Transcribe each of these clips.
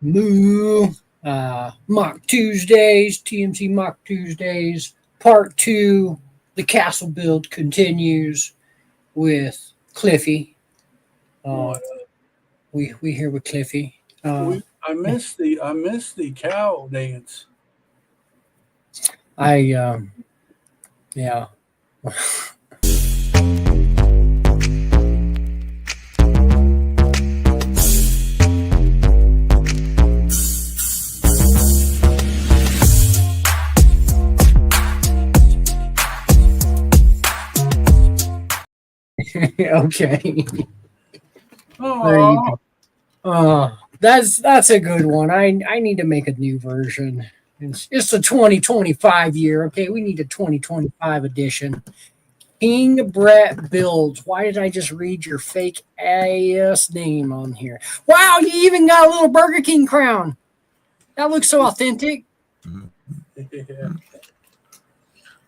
Moo, Mock Tuesdays, TMC Mock Tuesdays, Part 2. The castle build continues with Cliffy. What? We here with Cliffy. I missed the cow dance. Yeah. Okay. There you go. That's a good one. I need to make a new version. It's the 2025 year. Okay, we need a 2025 edition. King Brett builds. Why did I just read your fake ass name on here? Wow, you even got a little Burger King crown. That looks so authentic. Yeah.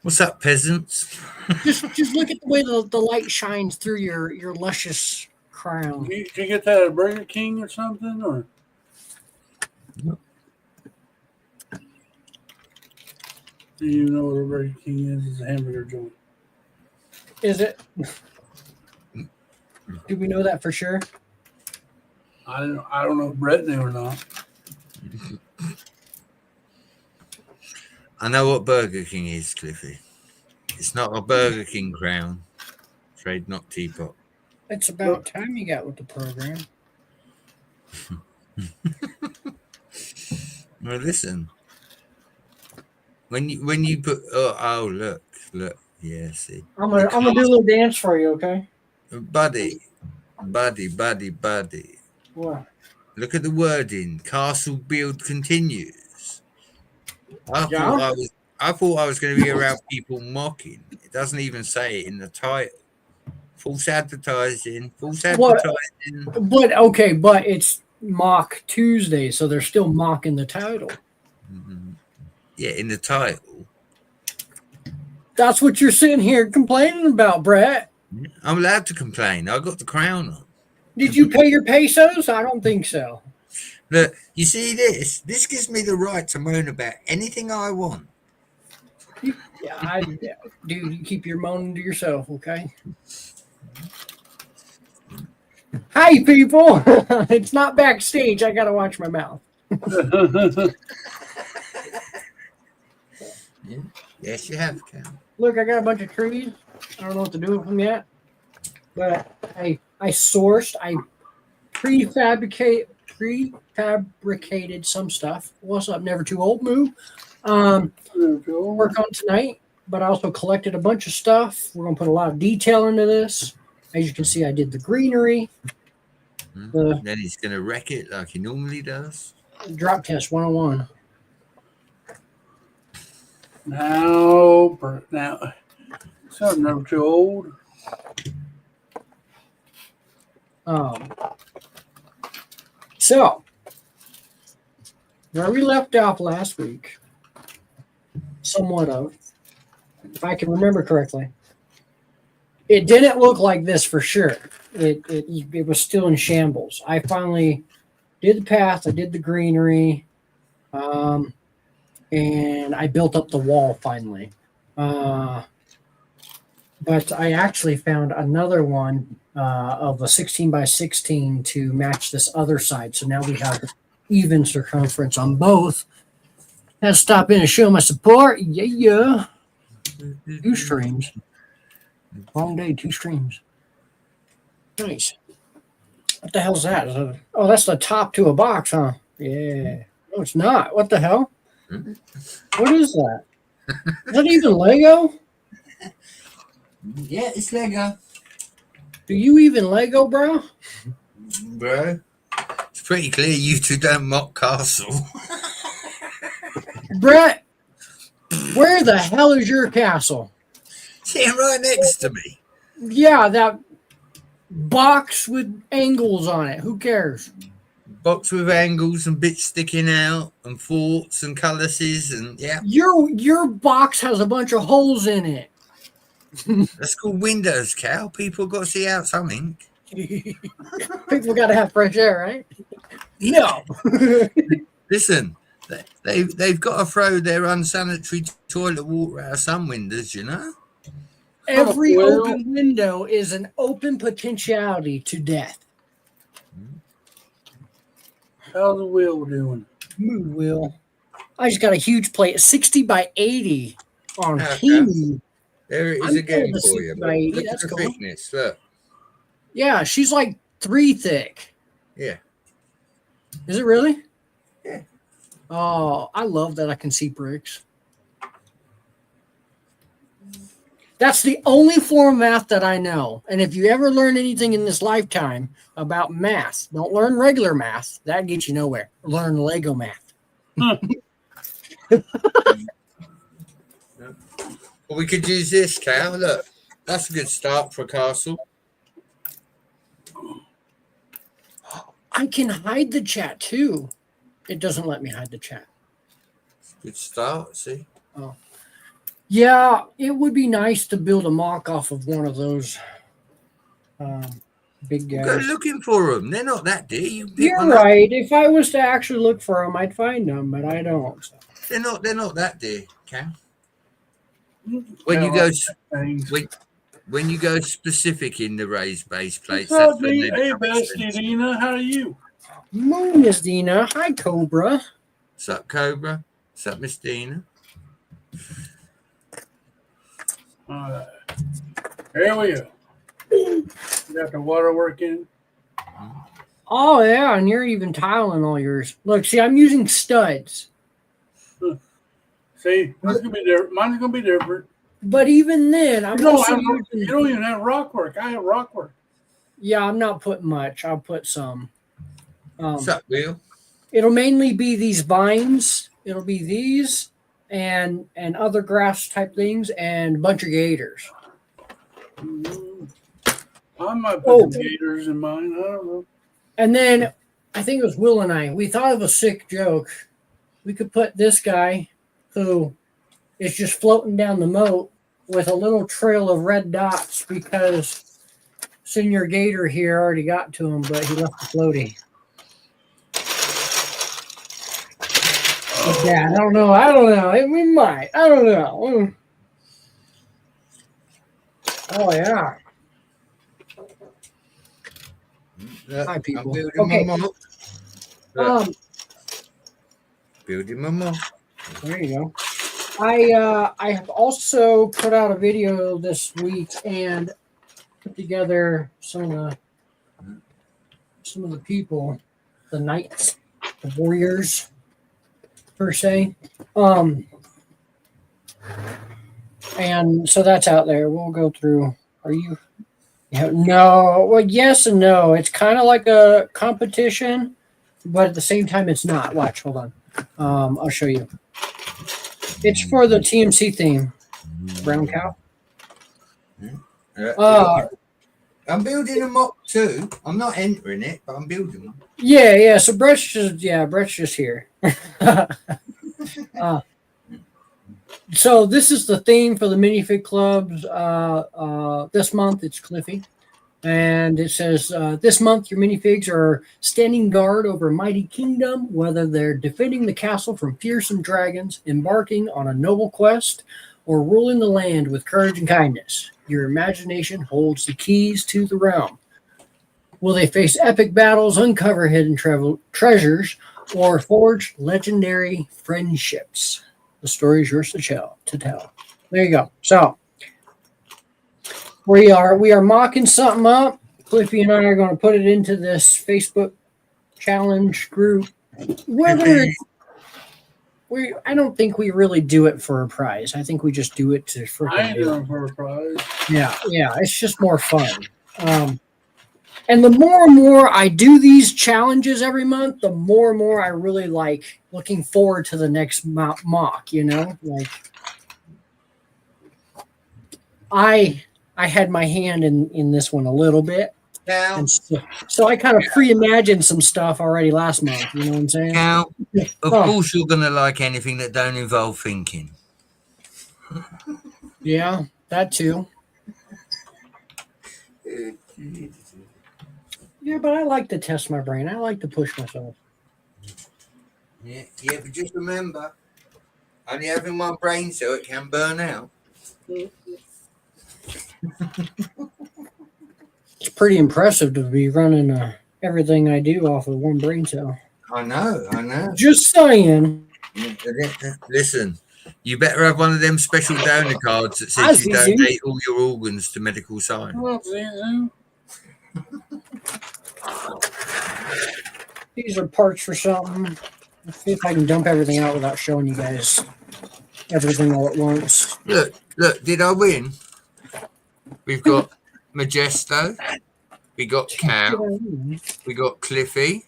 What's up, peasants? Just look at the way the light shines through your luscious crown. Did you get that at Burger King or something? Or do you know what a Burger King is? It's a hamburger joint. Is it? Do we know that for sure? I don't know if Brett knew or not. I know what Burger King is, Cliffy. It's not a Burger King crown. Trade not teapot. It's about time you got with the program. Well, listen. When you put look, yeah, see. I'm gonna do a little dance for you, okay? Buddy. What? Look at the wording. Castle build continues. I thought I was going to be around people mocking. It doesn't even say it in the title. False advertising. But it's Mock Tuesday, so they're still mocking the title. Mm-hmm. Yeah, in the title. That's what you're sitting here complaining about, Brett. I'm allowed to complain. I got the crown on. Did you pay your pesos? I don't think so. Look, you see this? This gives me the right to moan about anything I want. Dude, you keep your moaning to yourself, okay? Hi, people. It's not backstage. I gotta watch my mouth. Yeah. Yes, you have, Cam. Look, I got a bunch of trees. I don't know what to do with them yet, but I prefabricated some stuff. What's up? Never too old, Moo. Work on tonight, but I also collected a bunch of stuff. We're gonna put a lot of detail into this. As you can see, I did the greenery. Then he's gonna wreck it like he normally does. Drop test 101. Now, so I'm never too old. So, where we left off last week, somewhat of, if I can remember correctly, it didn't look like this for sure. It was still in shambles. I finally did the path. I did the greenery, and I built up the wall finally. But I actually found another one of a 16 by 16 to match this other side. So now we have even circumference on both. Had to stop in and show my support. Yeah. 2 streams. Long day, 2 streams. Nice. What the hell's that? Oh, that's the top to a box, huh? Yeah. No, it's not. What the hell? What is that? Is that even Lego? Yeah, it's Lego. Do you even Lego, bro? Bro, it's pretty clear you two don't mock castle. Brett, where the hell is your castle? Sitting right next to me. Yeah, that box with angles on it. Who cares? Box with angles and bits sticking out and forts and cullises and yeah. Your box has a bunch of holes in it. That's called windows, Cal. People got to see out something. People got to have fresh air, right? Yeah. Listen, they've got to throw their unsanitary toilet water out of some windows, you know. Every Well. open window is an open potentiality to death. How's the wheel doing? Mood Will. I just got a huge plate, 60 by 80 on Okay. Temu. There it is I'm again feeling the for you. 60 by 80. Look at That's the cool. thickness. Look. Yeah, she's like 3 thick. Yeah. Is it really? Yeah. Oh, I love that I can see bricks. That's the only form of math that I know. And if you ever learn anything in this lifetime about math, don't learn regular math. That gets you nowhere. Learn Lego math. Huh. Well, we could use this, Cal. Look, that's a good start for a castle. I can hide the chat too. It doesn't let me hide the chat. Good start. See. Oh. Yeah, it would be nice to build a mock off of one of those big guys. Go looking for them. They're not that dear. You can pick You're one up. right. If I was to actually look for them, I'd find them, but I don't. So. They're not that dear, Cal. When Yeah, you go things. when you go specific in the raised base plates, What's up, that's when Dina? they Hey, become Bestie expensive. Dina, how are you? Moon is Dina. Hi, Cobra. What's up, Cobra? What's up, Miss Dina? All right. Here we go. You got the water working. Oh, yeah, and you're even tiling all yours. Look, see, I'm using studs. See, that's gonna be different. Mine's gonna be different. But even then, I'm You don't, also have, using... you don't even have rock work. I have rock work. Yeah, I'm not putting much. I'll put some. What's up, Will? It'll mainly be these vines. It'll be these and other grass type things and a bunch of gators. I might put some gators in mine. I don't know. And then I think it was Will and I. We thought of a sick joke. We could put this guy who is just floating down the moat with a little trail of red dots because Senior Gator here already got to him, but he left the floaty. Yeah, I don't know. We might. I don't know. Oh, yeah. Look, Hi, people. I'm building Okay. my mob. Look, Um, building my mob. there you go. I have also put out a video this week and put together some of the people, the knights, the warriors per se. And so that's out there. We'll go through. Are you? Yeah, no. Well, yes and no. It's kind of like a competition, but at the same time, it's not. Watch. Hold on. I'll show you. It's for the TMC theme. Brown cow. I'm building a mob too. I'm not entering it, but I'm building one. Yeah. So Brett's just here. So this is the theme for the Minifig clubs. This month it's Cliffy, and it says this month your minifigs are standing guard over a mighty kingdom, whether they're defending the castle from fearsome dragons, embarking on a noble quest, or ruling the land with courage and kindness. Your imagination holds the keys to the realm. Will they face epic battles, uncover hidden treasures, or forge legendary friendships? The story is yours to tell. There you go. So we are mocking something up. Cliffy and I are going to put it into this Facebook challenge group. Whether it's, I don't think we really do it for a prize. I think we just do it to I freaking ain't do doing it. it for a prize. Yeah. It's just more fun. And the more and more I do these challenges every month, the more and more I really like looking forward to the next mock, you know? Like I had my hand in this one a little bit. Cal, And so I kind of pre-imagined some stuff already last month, you know what I'm saying? Cal, of course you're going to like anything that don't involve thinking. Yeah, that too. Yeah, but I like to test my brain. I like to push myself. Yeah, yeah, but just remember, only having one brain cell, it can burn out. It's pretty impressive to be running everything I do off of one brain cell. I know. Just saying. Listen, you better have one of them special donor cards that I says you see you. donate all your organs to medical science. Well, Zuzu. These are parts for something. Let's see if I can dump everything out without showing you guys everything all at once. Look, did I win? We've got Majesto, we got Cal, we got Cliffy,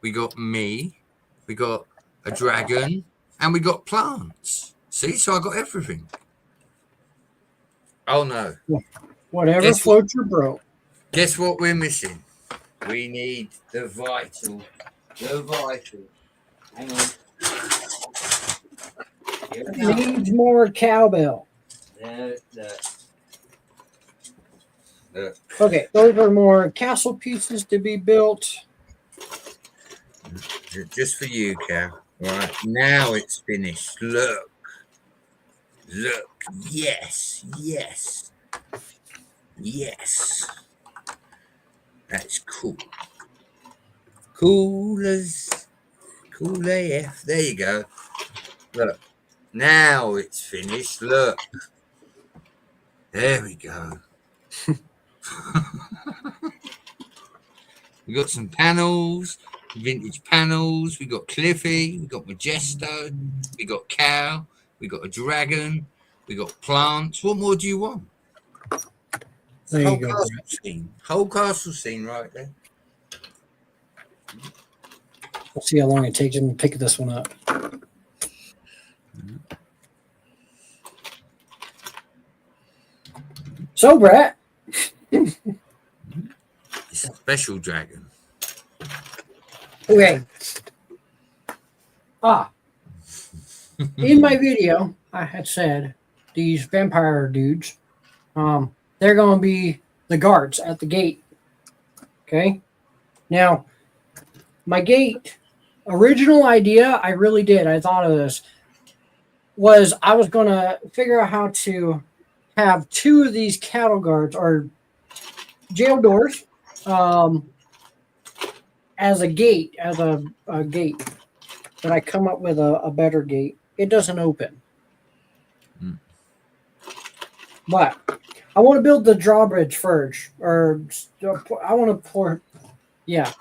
we got me, we got a dragon, and we got plants. See, so I got everything. Oh no. Whatever floats your boat. Guess what we're missing? We need the vital. The vital. Hang on. Here we go. Needs more cowbell. Look. Okay, those are more castle pieces to be built. Just for you, Cal. Right, now it's finished. Look. Yes. That's cool. Cool AF. There you go. Look. Now it's finished. Look. There we go. We got some panels, vintage panels. We got Cliffy. We got Majesto. We got Cow. We got a dragon. We got plants. What more do you want? There you Whole go. castle scene. Whole castle scene right there. We'll see how long it takes him to pick this one up. So, Brett. It's a special dragon. Okay. In my video, I had said these vampire dudes, they're going to be the guards at the gate. Okay. Now, my gate, original idea, I really did. I thought of this. Was I was going to figure out how to have two of these cattle guards or jail doors as a gate, a gate. But I come up with a better gate. It doesn't open. But I want to build the drawbridge first, or I want to pour, yeah.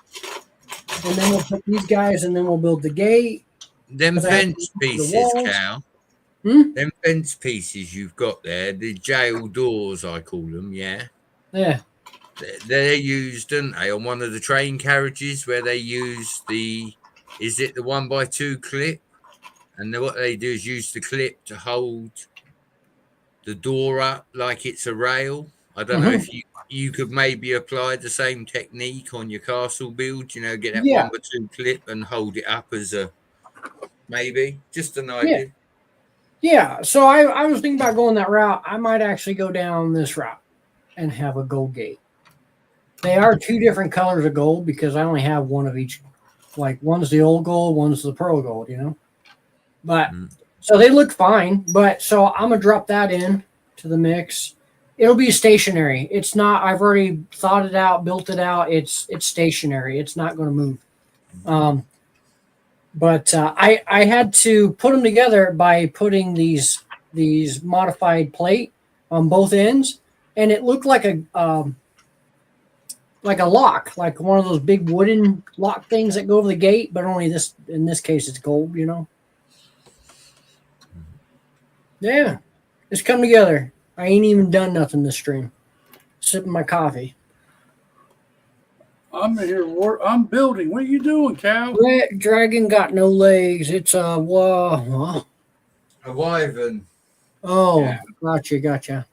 And then we'll put these guys, and then we'll build the gate. Them fence pieces, Cal. Them fence pieces you've got there, the jail doors, I call them, yeah? Yeah. They're used, aren't they, on one of the train carriages where they use is it the 1x2 clip? And what they do is use the clip to hold the door up like it's a rail. I don't know if you could maybe apply the same technique on your castle build, get that 1x2 clip and hold it up as a, maybe, just an idea. Yeah, so I was thinking about going that route. I might actually go down this route and have a gold gate. They are two different colors of gold because I only have one of each. Like, one's the old gold, one's the pearl gold, But, so they look fine. But, so I'm going to drop that in to the mix. It'll be stationary. It's not, I've already thought it out, built it out. It's stationary. It's not going to move. But I had to put them together by putting these modified plate on both ends, and it looked like a lock, like one of those big wooden lock things that go over the gate. But only in this case, it's gold. Yeah, it's come together. I ain't even done nothing this stream. Sipping my coffee. I'm here. I'm building. What are you doing, Cal? That dragon got no legs. It's a A wyvern. Oh, Yeah. Gotcha.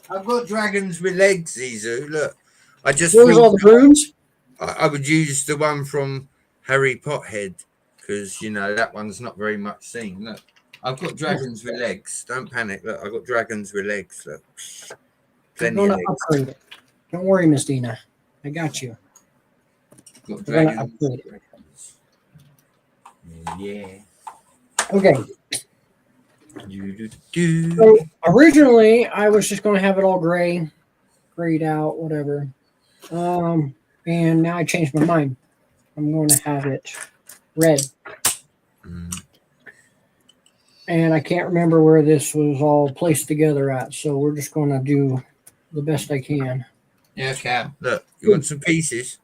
I've got dragons with legs, Zizu. Look, I just Those are the runes. I would use the one from Harry Pothead because that one's not very much seen. Look, I've got dragons with legs. Don't panic. Look, I've got dragons with legs. Look, I'm plenty gonna of legs. upgrade it. Don't worry, Miss Dina. I got you. Got We're gonna dragons. upgrade it. Yeah. Okay. So originally, I was just going to have it all grayed out, whatever. And now I changed my mind. I'm going to have it red. And I can't remember where this was all placed together at, so we're just going to do the best I can. Yeah, Cal. Look, you want some pieces?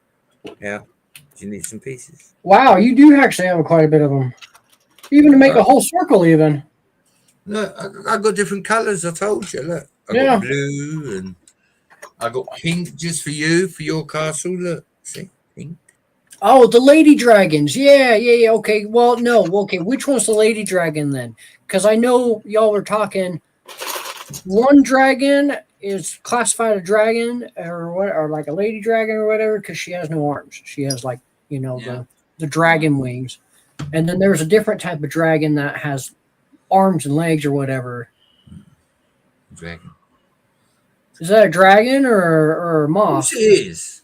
Yeah. Do you need some pieces? Wow, you do actually have quite a bit of them. Even to make a whole circle, even. Look, I got different colours. I told you. Look, I Yeah. got blue and I got pink just for you for your castle. Look, see, pink. Oh, the lady dragons. Yeah. Okay. Well, no. Okay, which one's the lady dragon then? Because I know y'all were talking. One dragon is classified a dragon or what, or like a lady dragon or whatever, because she has no arms. She has like the dragon wings, and then there's a different type of dragon that has arms and legs or whatever. Dragon. Is that a dragon or a moth? It is.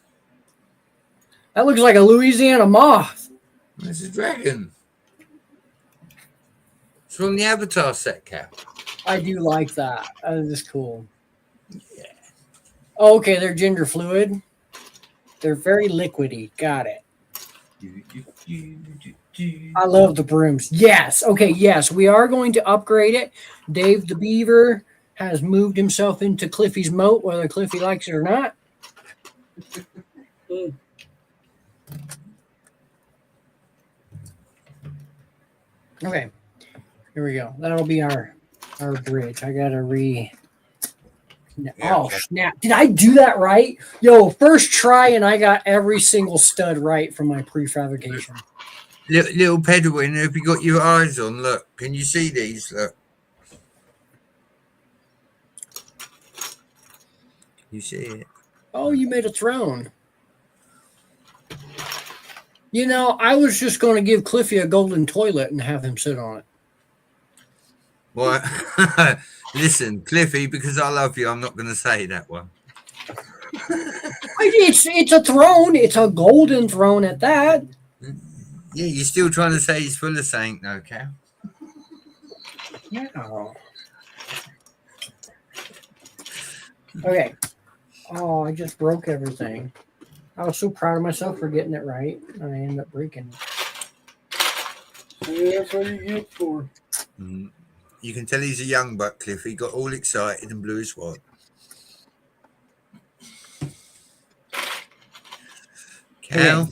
That looks like a Louisiana moth. It's a dragon. It's from the Avatar set, Cal. I do like that. That is cool. Yeah. Oh, okay, they're gender fluid. They're very liquidy. Got it. I love the brooms. Yes. Okay, yes. We are going to upgrade it. Dave the Beaver has moved himself into Cliffy's moat, whether Cliffy likes it or not. Okay. Here we go. That'll be our bridge. I gotta Oh snap! Did I do that right? Yo, first try, and I got every single stud right from my prefabrication. Little Pedwin, have you got your eyes on? Look, can you see these? Look. You see it? Oh, you made a throne. You know, I was just going to give Cliffy a golden toilet and have him sit on it. What? Listen, Cliffy, because I love you, I'm not going to say that one. It's a throne. It's a golden throne at that. Yeah, you're still trying to say he's full of something, though, Cal. Yeah. Okay. Oh, I just broke everything. I was so proud of myself for getting it right. I ended up breaking it. Yeah, that's what you get for. Mm. You can tell he's a young buck, Cliff. He got all excited and blew his wad. Cal,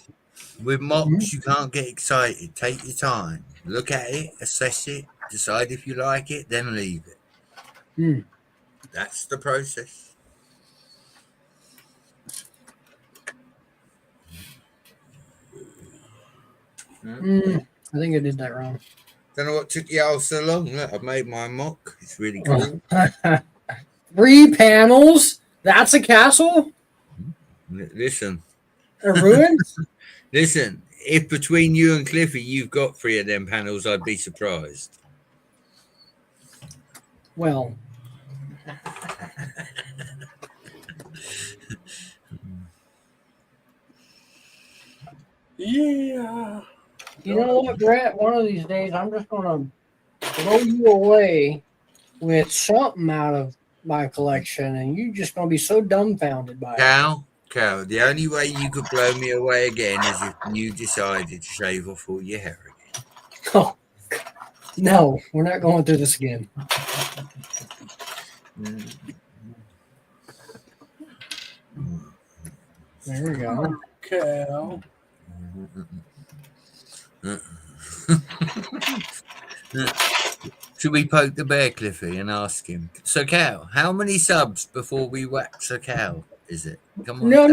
with mocks, you can't get excited. Take your time. Look at it, assess it, decide if you like it, then leave it. That's the process. I think I did that wrong. Don't know what took you all so long. Look, I've made my mock. It's really cool. 3 panels? That's a castle? Listen. A ruin? Listen, if between you and Cliffy you've got 3 of them panels, I'd be surprised. Well. Yeah. You know what, Brett? One of these days, I'm just going to blow you away with something out of my collection, and you're just going to be so dumbfounded by it. Cal, the only way you could blow me away again is if you decided to shave off all your hair again. Oh, no, we're not going through this again. There we go. Cal. Should we poke the bear, Cliffy, and ask him? So, Cal, how many subs before we wax a cow is it? Come on. No.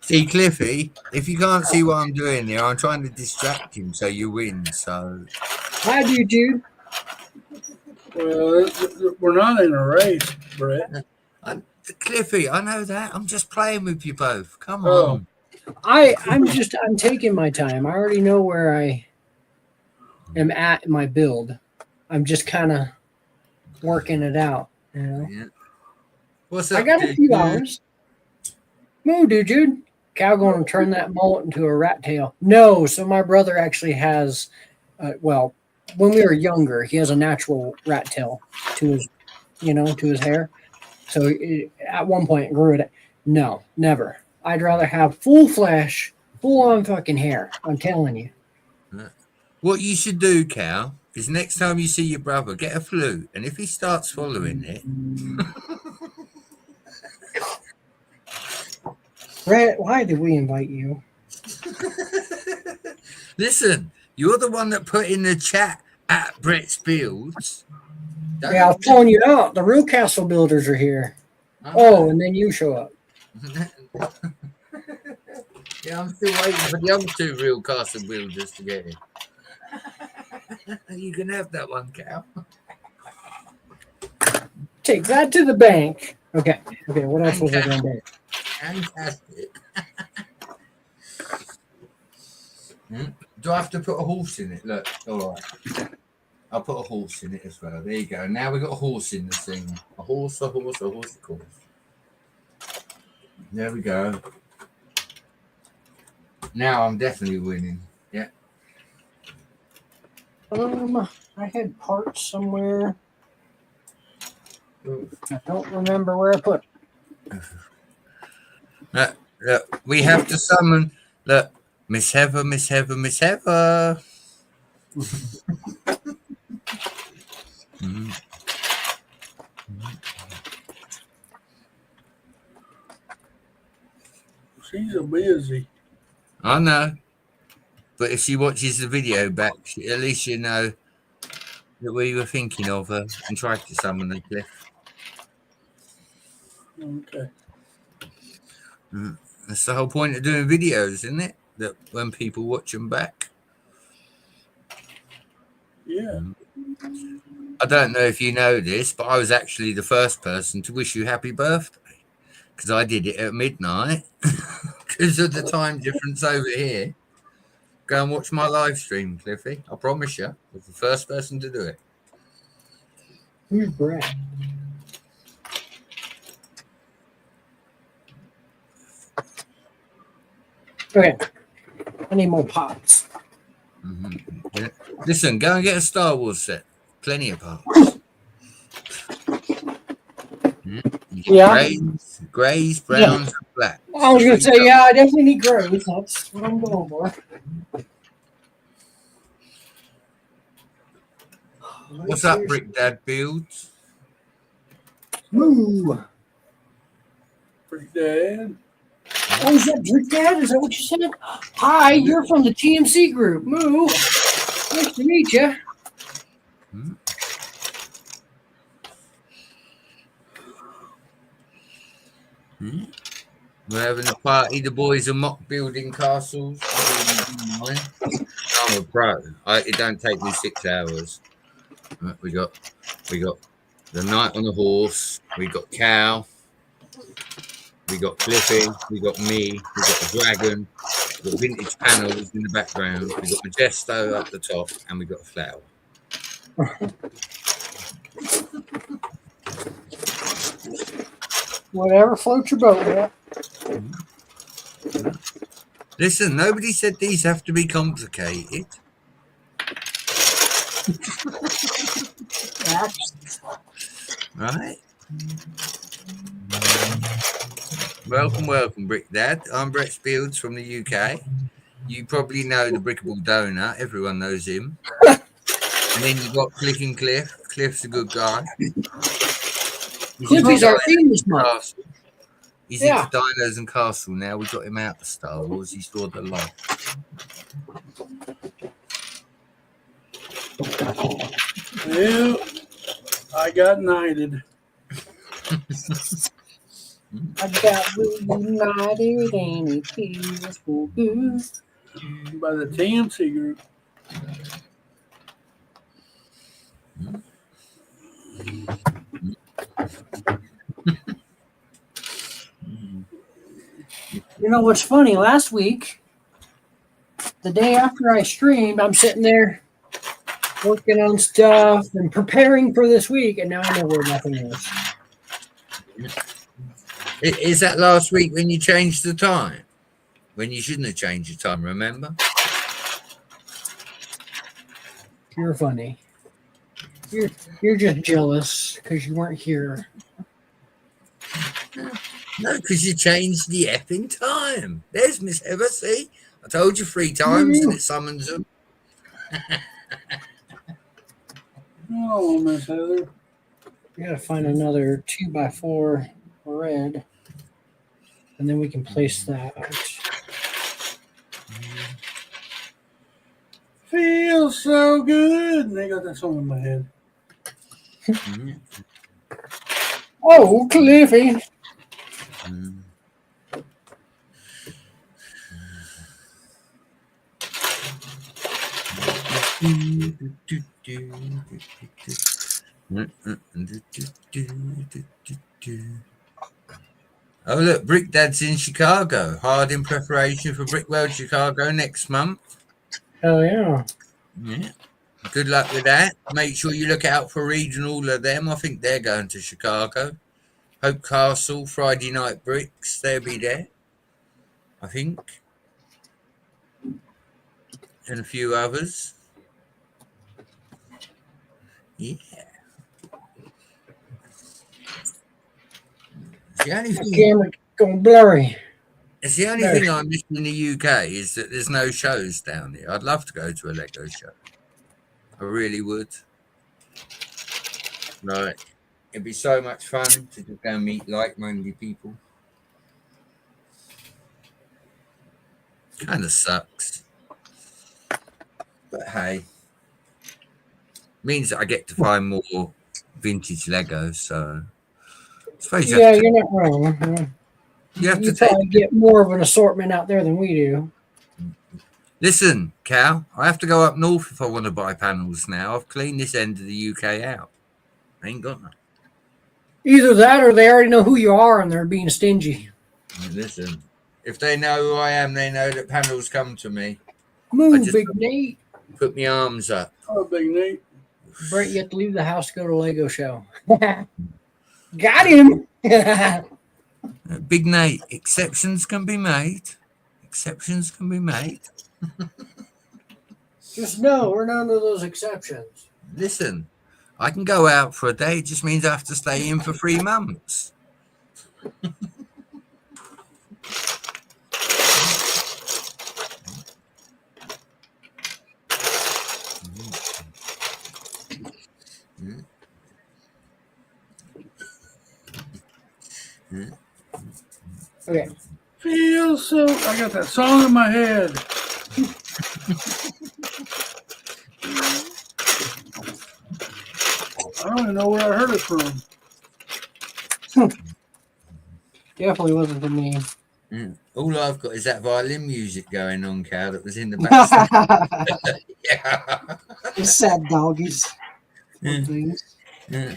See, Cliffy, if you can't see what I'm doing here, I'm trying to distract him so you win. So, hi, dude. Well, we're not in a race, Brett. Cliffy, I know that. I'm just playing with you both. Come on. I'm taking my time. I already know where I am at in my build. I'm just kind of working it out. You know? Yeah. What's up? I got a few hours. Moo, dude. Cal going to turn that mullet into a rat tail? No. So my brother actually has, well, when we were younger, he has a natural rat tail to his, to his hair. So at one point it grew it. No, never. I'd rather have full flesh, full on fucking hair. I'm telling you. What you should do, Cal, is next time you see your brother, get a flute, and if he starts following it, Brett, why did we invite you? listen, you're the one that put in the chat at Brett's Builds. Yeah, I was pulling you out. The real castle builders are here. Oh, and then you show up. Yeah, I'm still waiting for the other two real castle builders to get in. You can have that one, Cal. Take that to the bank. Okay. What else was I going to do? Fantastic. Do I have to put a horse in it? Look, all right. I'll put a horse in it as well. There you go. Now we've got a horse in the thing. A horse, of course. There we go. Now I'm definitely winning. Yeah. I had parts somewhere. I don't remember where I put it. Look, we have to summon. Look, Miss Heather. She's a busy. I know, but if she watches the video back, at least you know that we were thinking of her and tried to summon the cliff. Okay. That's the whole point of doing videos, isn't it? That when people watch them back. Yeah. I don't know if you know this, but I was actually the first person to wish you happy birthday because I did it at midnight because of the time difference over here. Go and watch my live stream, Cliffy. I promise you, I was the first person to do it. Who's Brett? Okay. I need more pots. Yeah. Listen, go and get a Star Wars set. Plenty of parts. Yeah. Grays, browns, and black. I was going to say, yeah, I definitely need grays. That's what I'm going for. What's up, Brick Dad Builds? Moo. Brick Dad. Oh, is that Brick Dad? Is that what you said? Hi, you're from the TMC group. Moo. Nice to meet you. We're having a party. The boys are mock building castles. I'm a pro. It don't take me 6 hours. We got the knight on the horse. We got Cal. We got Cliffy. We got me. We got the dragon. We got vintage panels in the background. We got Majesto up the top, and we got a flower. Whatever floats your boat, man. Listen, nobody said these have to be complicated. Right? Welcome, Brick Dad. I'm Brett Spields from the UK. You probably know the Brickable Donut. Everyone knows him. And then you got Click and Cliff. Cliff's a good guy. Cliffy's our theme this month. He's into Dinos and Castle now. We got him out of Star Wars. He saw the light. Well, I got knighted. I got reunited and it feels so good. By the TMC group. You know what's funny? Last week, the day after I streamed, I'm sitting there working on stuff and preparing for this week, and now I know where nothing is. Is that last week when you changed the time? when you shouldn't have changed your time, remember? You're funny. You're just jealous because you weren't here. No, because you changed the effing time. There's Miss Heather, see? I told you 3 times and it summons them. Oh, Miss Heather. We gotta find another 2x4 red, and then we can place that. Feels so good. And I got that song in my head. Oh, Cliffy! Oh, look, Brick Dad's in Chicago. Hard in preparation for Brick World Chicago next month. Hell yeah. Yeah. Good luck with that. Make sure you look out for reading all of them. I think they're going to Chicago. Hope Castle, Friday Night Bricks, they'll be there. I think. And a few others. Yeah. The only My thing, camera going blurry. it's the only thing I miss in the UK is that there's no shows down here. I'd love to go to a Lego show. I really would. Like, it'd be so much fun to just go and meet like-minded people. Kind of sucks. But hey. Means that I get to find more vintage Legos, so I suppose Yeah, you're not wrong. you have You to take. probably get more of an assortment out there than we do. Listen, Cal, I have to go up north if I want to buy panels now. I've cleaned this end of the UK out. I ain't got none. Either that or they already know who you are and they're being stingy. Listen, if they know who I am, they know that panels come to me. Move, Big Nate. Put my arms up. Oh, Big Nate. Brett, you have to leave the house to go to Lego show. Got him. Big Nate, exceptions can be made. Exceptions can be made. Just know we're none of those exceptions. Listen, I can go out for a day. It just means I have to stay in for 3 months. Okay. Feels so. I got that song in my head. I don't even know where I heard it from. Definitely wasn't for me. All I've got is that violin music going on, Cal, that was in the back. Yeah. It's sad doggies. Yeah.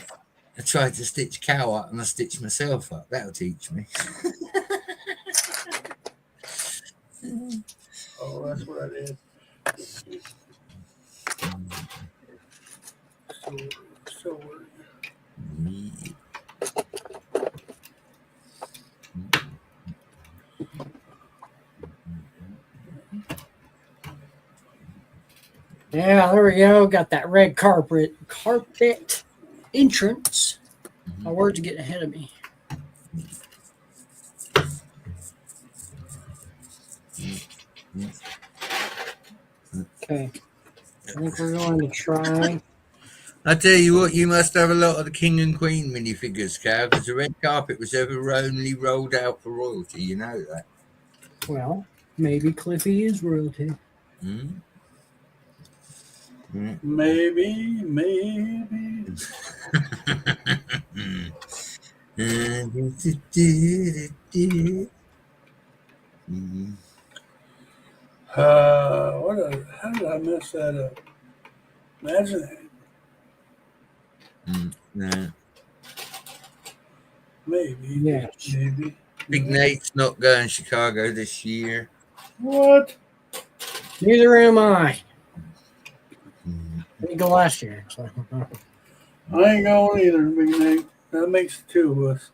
I tried to stitch Cal up and I stitched myself up. That'll teach me. Oh, that's what I did. So Yeah, there we go. Got that red carpet entrance. My words are getting ahead of me. Okay. I think we're going to try. I tell you what, you must have a lot of the King and Queen minifigures, Cal, because the red carpet was ever only rolled out for royalty. You know that. Well, maybe Cliffy is royalty. Maybe. How did I mess that up? Imagine that. Maybe. Yeah. Maybe. Big Nate's not going to Chicago this year. What? Neither am I. I didn't go last year. So. I ain't going either, Big Nate. That makes 2 of us.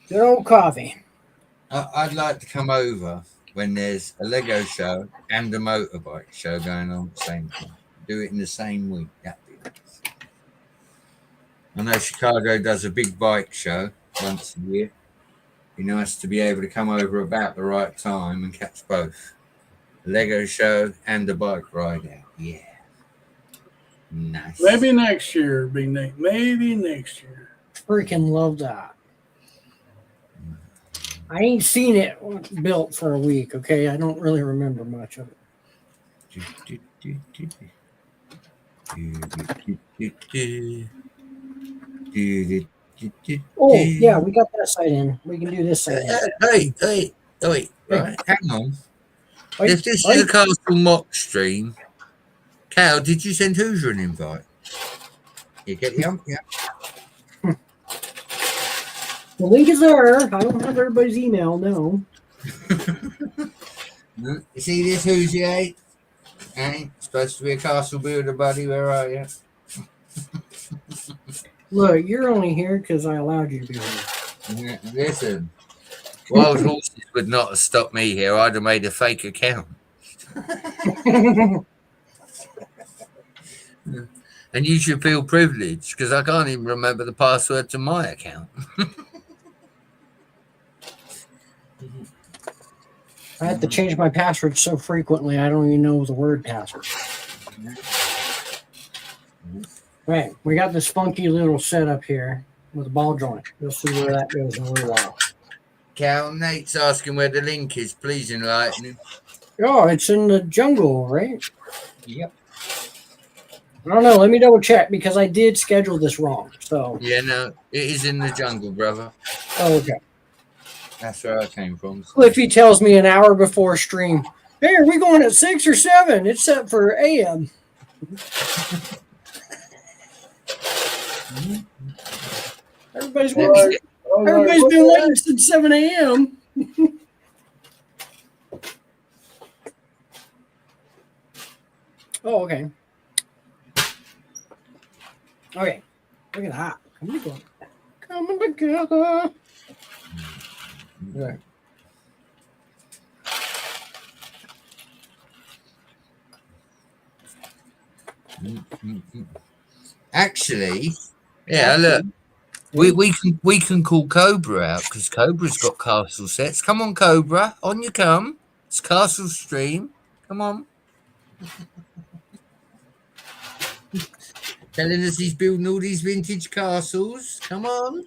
Good old coffee. I'd like to come over when there's a Lego show and a motorbike show going on at the same time. Do it in the same week. That'd be nice. I know Chicago does a big bike show once a year. Be nice to be able to come over about the right time and catch both. A Lego show and a bike ride out. Yeah. Nice. Maybe next year. Maybe next year. Freaking love that. I ain't seen it built for a week, okay? I don't really remember much of it. Oh, yeah, we got that side in. We can do this side in. Wait, right? Hang on. Wait, If this is a Castle Mock stream, Cal, did you send Hoosier an invite? You get the ump, yeah. The link is there. I don't have everybody's email, no. You see this Hoosier? Ain't supposed to be a castle builder, buddy. Where are you? Look, you're only here because I allowed you to be here. Yeah, listen, wild horses would not have stopped me here. I'd have made a fake account. And you should feel privileged because I can't even remember the password to my account. I have to change my password so frequently I don't even know the word password. Right, we got this funky little setup here with a ball joint. You'll see where that goes in a little while. Cal, Nate's asking where the link is. Please enlighten him. Oh, it's in the jungle, right? Yep. I don't know. Let me double check because I did schedule this wrong. So Yeah, no, it is in the jungle, brother. oh, okay. That's where I came from. Cliffy tells me an hour before stream, hey, are we going at 6 or 7? It's set for AM. Everybody's been waiting since 7 a.m. Oh, okay. Okay. Look at that. Coming together. Right. Actually, yeah, look, we can call Cobra out because Cobra's got castle sets. Come on, Cobra, on you come. It's castle stream. Come on. Telling us he's building all these vintage castles. Come on.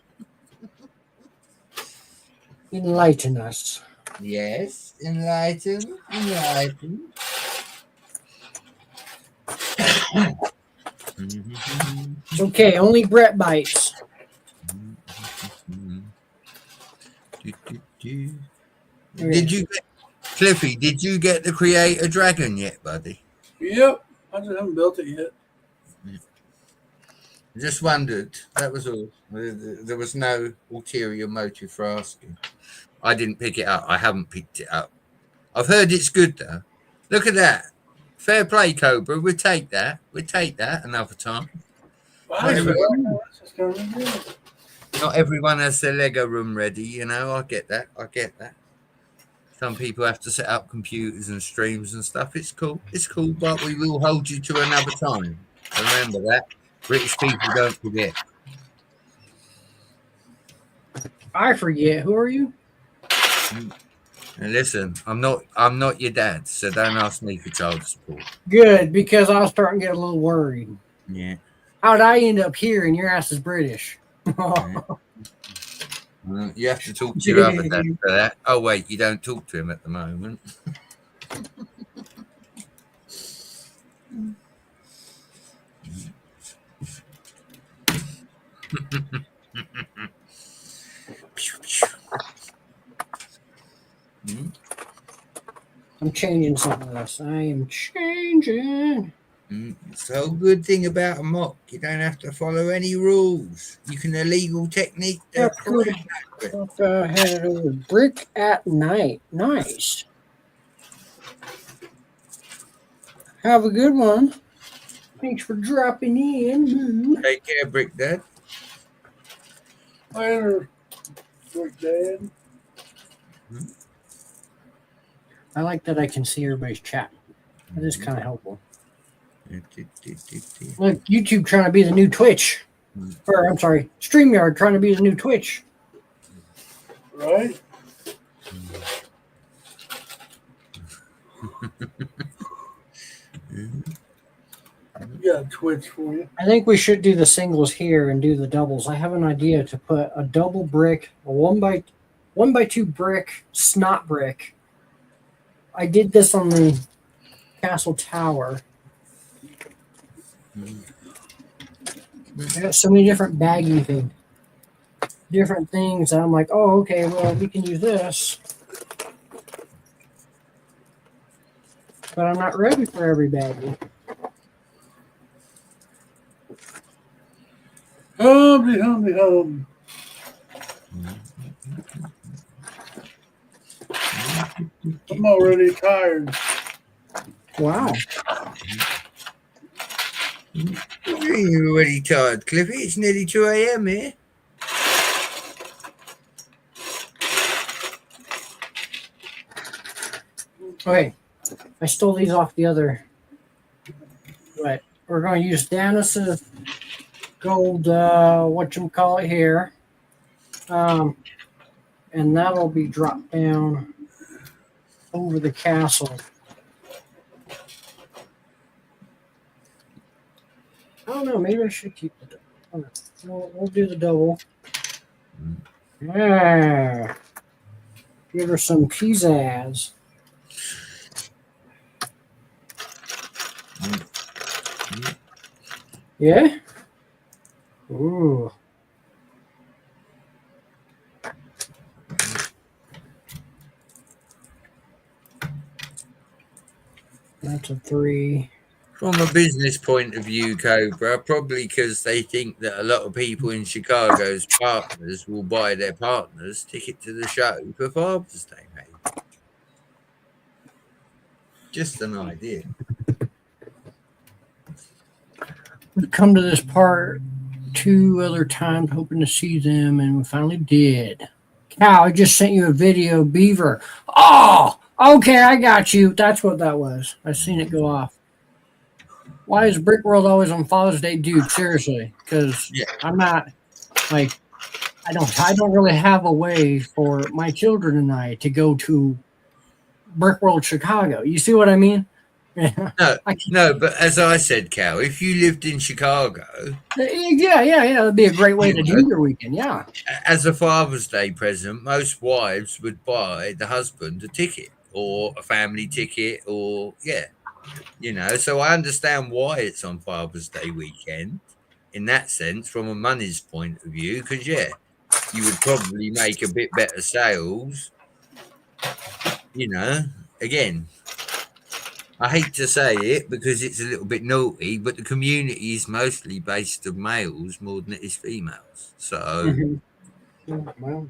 Enlighten us. Yes, enlighten. It's okay. Only Brett bites. Did you get, Cliffy, did you get to create a dragon yet, buddy? Yep. I just haven't built it yet. I just wondered. That was all. There was no ulterior motive for asking. I didn't pick it up. I haven't picked it up. I've heard it's good, though. Look at that. Fair play, Cobra. We'll take that. We'll take that another time. Not everyone has their Lego room ready, you know. I get that. Some people have to set up computers and streams and stuff. It's cool. But we will hold you to another time. Remember that. British people don't forget. I forget. Who are you? And listen, I'm not your dad, so don't ask me for child support. Good, because I was starting to get a little worried. Yeah. How'd I end up here and your ass is British? Well, you have to talk to your other dad for that. Oh wait, you don't talk to him at the moment. I'm changing something else. I am changing. It's the whole good thing about a mock. You don't have to follow any rules. You can illegal technique. That's good. Headed over brick at night. Nice. Have a good one. Thanks for dropping in. Take care, Brick Dad. Later, Brick Dad. I like that I can see everybody's chat. That is kind of helpful. Look, YouTube trying to be the new Twitch. Or, I'm sorry, StreamYard trying to be the new Twitch. Right? Got a Twitch for you. I think we should do the singles here and do the doubles. I have an idea to put a double brick, a 1x2 brick, snot brick. I did this on the castle tower. I got so many different baggy things, different things that I'm like, oh, okay, well, we can use this. But I'm not ready for every baggy. Hum. I'm already tired. Wow. You're already tired, Cliffy. It's nearly 2 a.m. here. Okay. I stole these off the other. But we're going to use Danis's gold, whatchamacallit here. And that'll be dropped down over the castle. I don't know. Maybe I should keep the double. We'll do the double. Yeah. Give her some pizzazz. Yeah? Ooh. That's a 3. From a business point of view, Cobra, probably because they think that a lot of people in Chicago's partners will buy their partners ticket to the show for Father's Day, maybe. Just an idea. We've come to this part 2 other times hoping to see them, and we finally did. Cow, I just sent you a video, Beaver. Oh, okay, I got you. That's what that was. I seen it go off. Why is Brick World always on Father's Day, dude? Seriously, because I'm not like I don't really have a way for my children and I to go to Brick World Chicago. You see what I mean? No, but as I said, Cal, if you lived in Chicago, yeah, it'd be a great way to do your weekend. Yeah, as a Father's Day present, most wives would buy the husband a ticket or a family ticket, or so I understand why it's on Father's Day weekend in that sense, from a money's point of view, because you would probably make a bit better sales. Again, I hate to say it because it's a little bit naughty, but the community is mostly based on males more than it is females. So, well,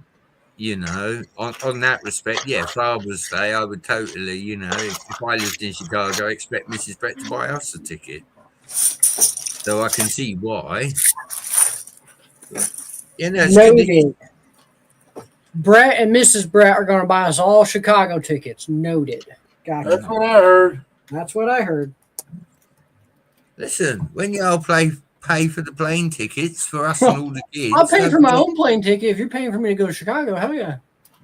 on that respect, Father's Day, I would totally, if I lived in Chicago, I expect Mrs. Brett to buy us a ticket. So I can see why. Noted. Brett and Mrs. Brett are going to buy us all Chicago tickets. Noted. Gotcha. That's what I heard. That's what I heard. Listen, when y'all pay for the plane tickets for us and all the kids. I'll pay for my own plane ticket if you're paying for me to go to Chicago. Hell yeah.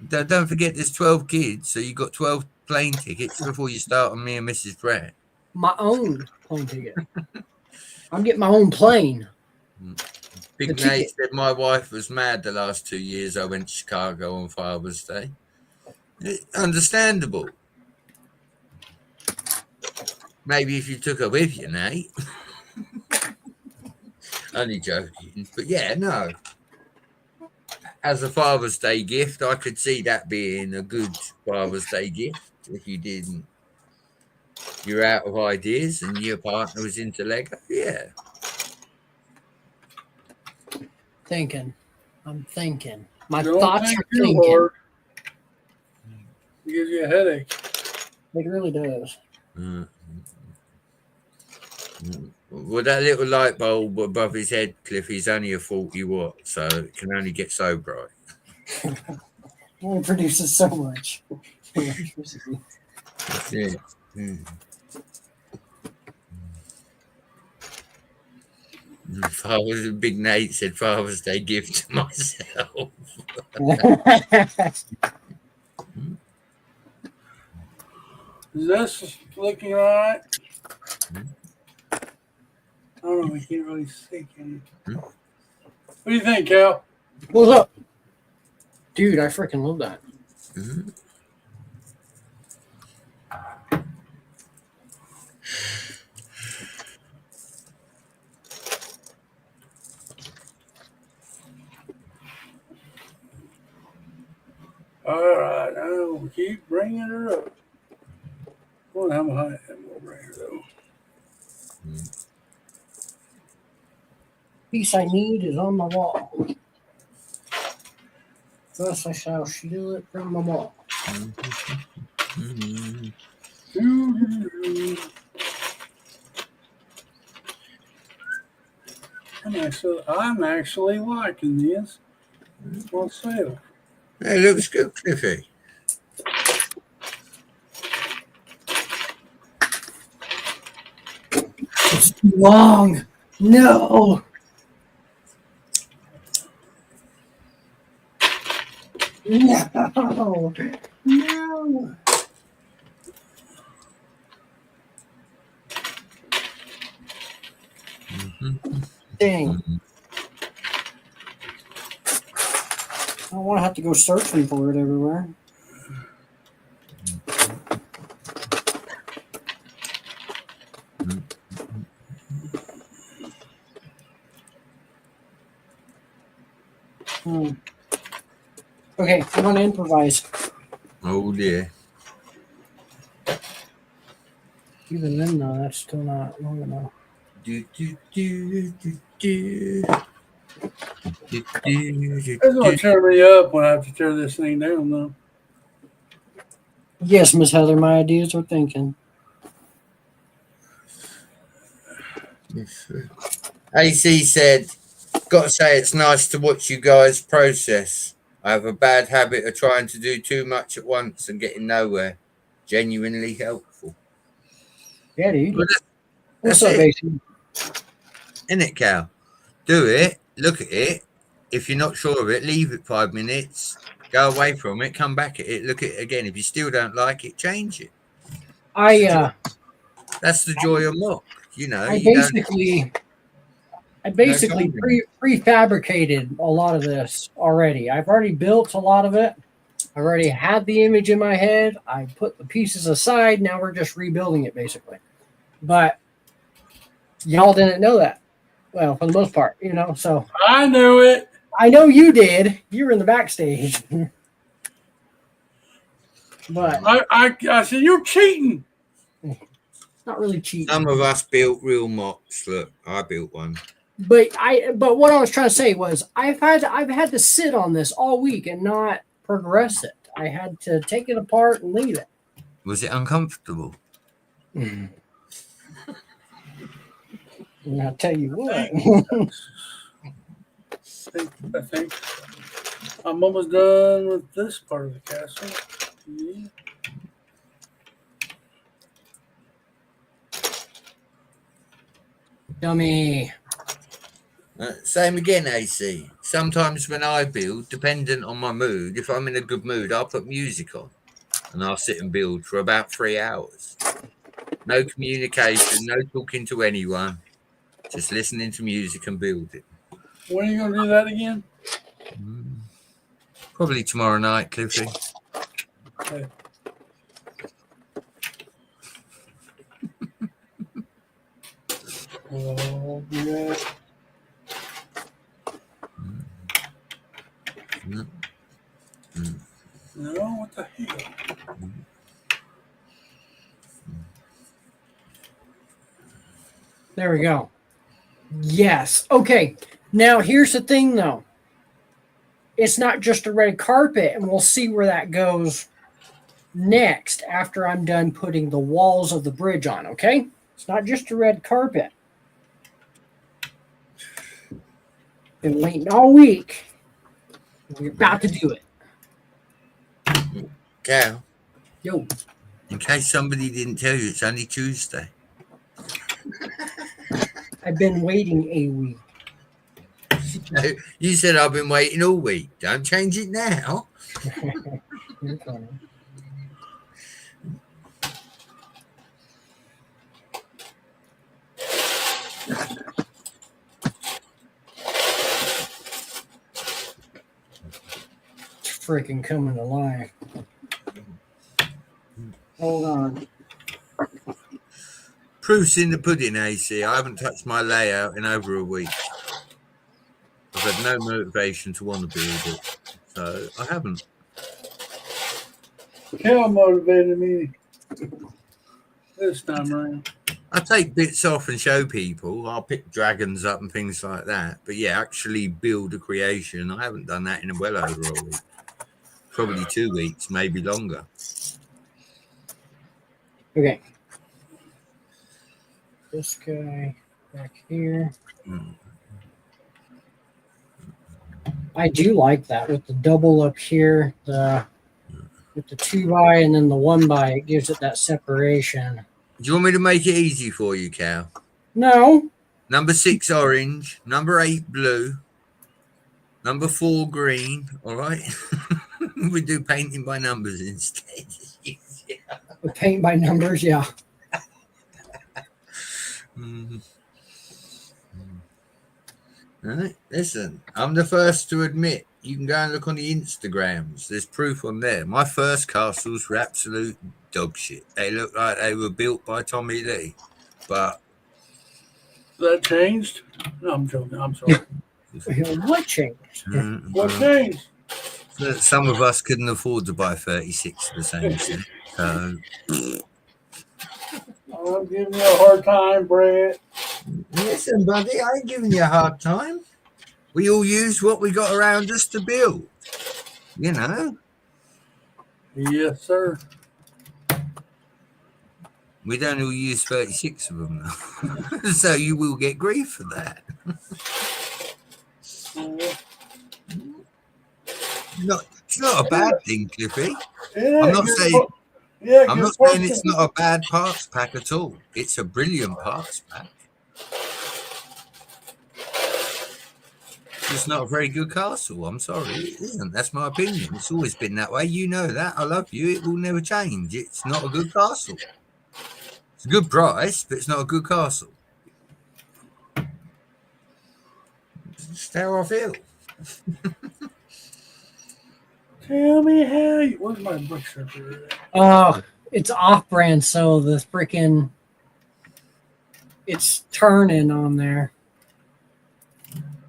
Don't forget there's 12 kids, so you got 12 plane tickets before you start on me and Mrs. Brett. My own plane ticket. I'm getting my own plane. Big Nate said my wife was mad the last 2 years I went to Chicago on Father's Day. Understandable. Maybe if you took her with you, Nate. Only joking. But no. As a Father's Day gift, I could see that being a good Father's Day gift if you didn't. You're out of ideas and your partner was into Lego. Yeah. I'm thinking. My Don't thoughts think are too thinking. hard. It gives you a headache. It really does. Well, that little light bulb above his head, Cliff, is only a 40 watt, so it can only get so bright. Only produces so much electricity. That's it. Mm. Father's Big Nate said Father's Day gift to myself. Is this looking all right? I don't know. We can't really see. Can you? What do you think, Cal? What's up? Dude, I freaking love that. Mhm. All right, now we'll keep bringing her up. Well, how high we'll bring her though. Piece I need is on the wall. Thus I shall steal it from the wall. Mhm. I'm actually liking this myself. It looks good, Cliffy. It's too long. No. No. No. Dang. I don't want to have to go searching for it everywhere. Okay, I'm going to improvise. Oh dear. Even then, though, that's still not long enough. Do, do, do, do, do. Do, do, do, It's going do. to tear me up when I have to tear this thing down, though. Yes, Miss Heather, my ideas are thinking. AC said, "Gotta say, it's nice to watch you guys process. I have a bad habit of trying to do too much at once and getting nowhere. Genuinely helpful." Yeah, dude. Well, What's that's up, it, AC? isn't it, Cal? Do it, look at it. If you're not sure of it, leave it 5 minutes, go away from it, come back at it, look at it again. If you still don't like it, change it. That's the joy of mock. You know, I you don't no basically time. prefabricated a lot of this already. I've already built a lot of it. I already had the image in my head. I put the pieces aside. Now we're just rebuilding it, basically. But y'all didn't know that. Well, for the most part, So I knew it. I know you did. You were in the backstage. But I said, you're cheating. not really cheating. Some of us built real mocks. Look, I built one. But what I was trying to say was I've had to sit on this all week and not progress it. I had to take it apart and leave it. Was it uncomfortable? And I'll tell you what. I think I'm almost done with this part of the castle. Yeah. Dummy. Same again, AC. Sometimes when I build, dependent on my mood, if I'm in a good mood, I'll put music on and I'll sit and build for about 3 hours. No communication, no talking to anyone, just listening to music and building. When are you going to do that again? Probably tomorrow night, Cliffy. Okay. Oh, yeah. No, what the hell? There we go. Yes. Okay. Now here's the thing, though. It's not just a red carpet, and we'll see where that goes next after I'm done putting the walls of the bridge on. Okay. It's not just a red carpet. Been waiting all week. We're about to do it. Cal, Yo, in case somebody didn't tell you, it's only Tuesday. I've been waiting a week. You said I've been waiting all week. Don't change it now. You're funny. It's freaking coming alive. Hold on. Proof's in the pudding, AC. I haven't touched my layout in over a week. I've had no motivation to want to build it, so I haven't. Cal motivated me this time around. I take bits off and show people. I'll pick dragons up and things like that. But yeah, actually build a creation. I haven't done that in well over a week. Probably 2 weeks, maybe longer. Okay. This guy back here. I do like that with the double up here, with the 2x and then the 1x. It gives it that separation. Do you want me to make it easy for you, Cal? No. Number 6 orange, number 8 blue, number 4 green. All right. We do painting by numbers instead. The paint by numbers, yeah. All right. Listen, I'm the first to admit. You can go and look on the Instagrams. There's proof on there. My first castles were absolute dog shit. They look like they were built by Tommy Lee. But That changed? No, I'm joking. I'm sorry. What changed? What changed? Some of us couldn't afford to buy 36 the same thing. So I'm giving you a hard time, Brett. listen, buddy, I ain't giving you a hard time. We all use what we got around us to build. You know, Yes, sir. we don't all use 36 of them, though. So you will get grief for that. It's not a bad thing, Cliffy. Yeah, I'm not saying it's not a bad parts pack at all. It's a brilliant parts pack. It's not a very good castle. I'm sorry, it isn't. That's my opinion. It's always been that way. You know that. I love you. It will never change. It's not a good castle. It's a good price, but it's not a good castle. Just how I feel. Tell me how you. Where's my book server? Oh, it's off brand, so the freaking it's turning on there.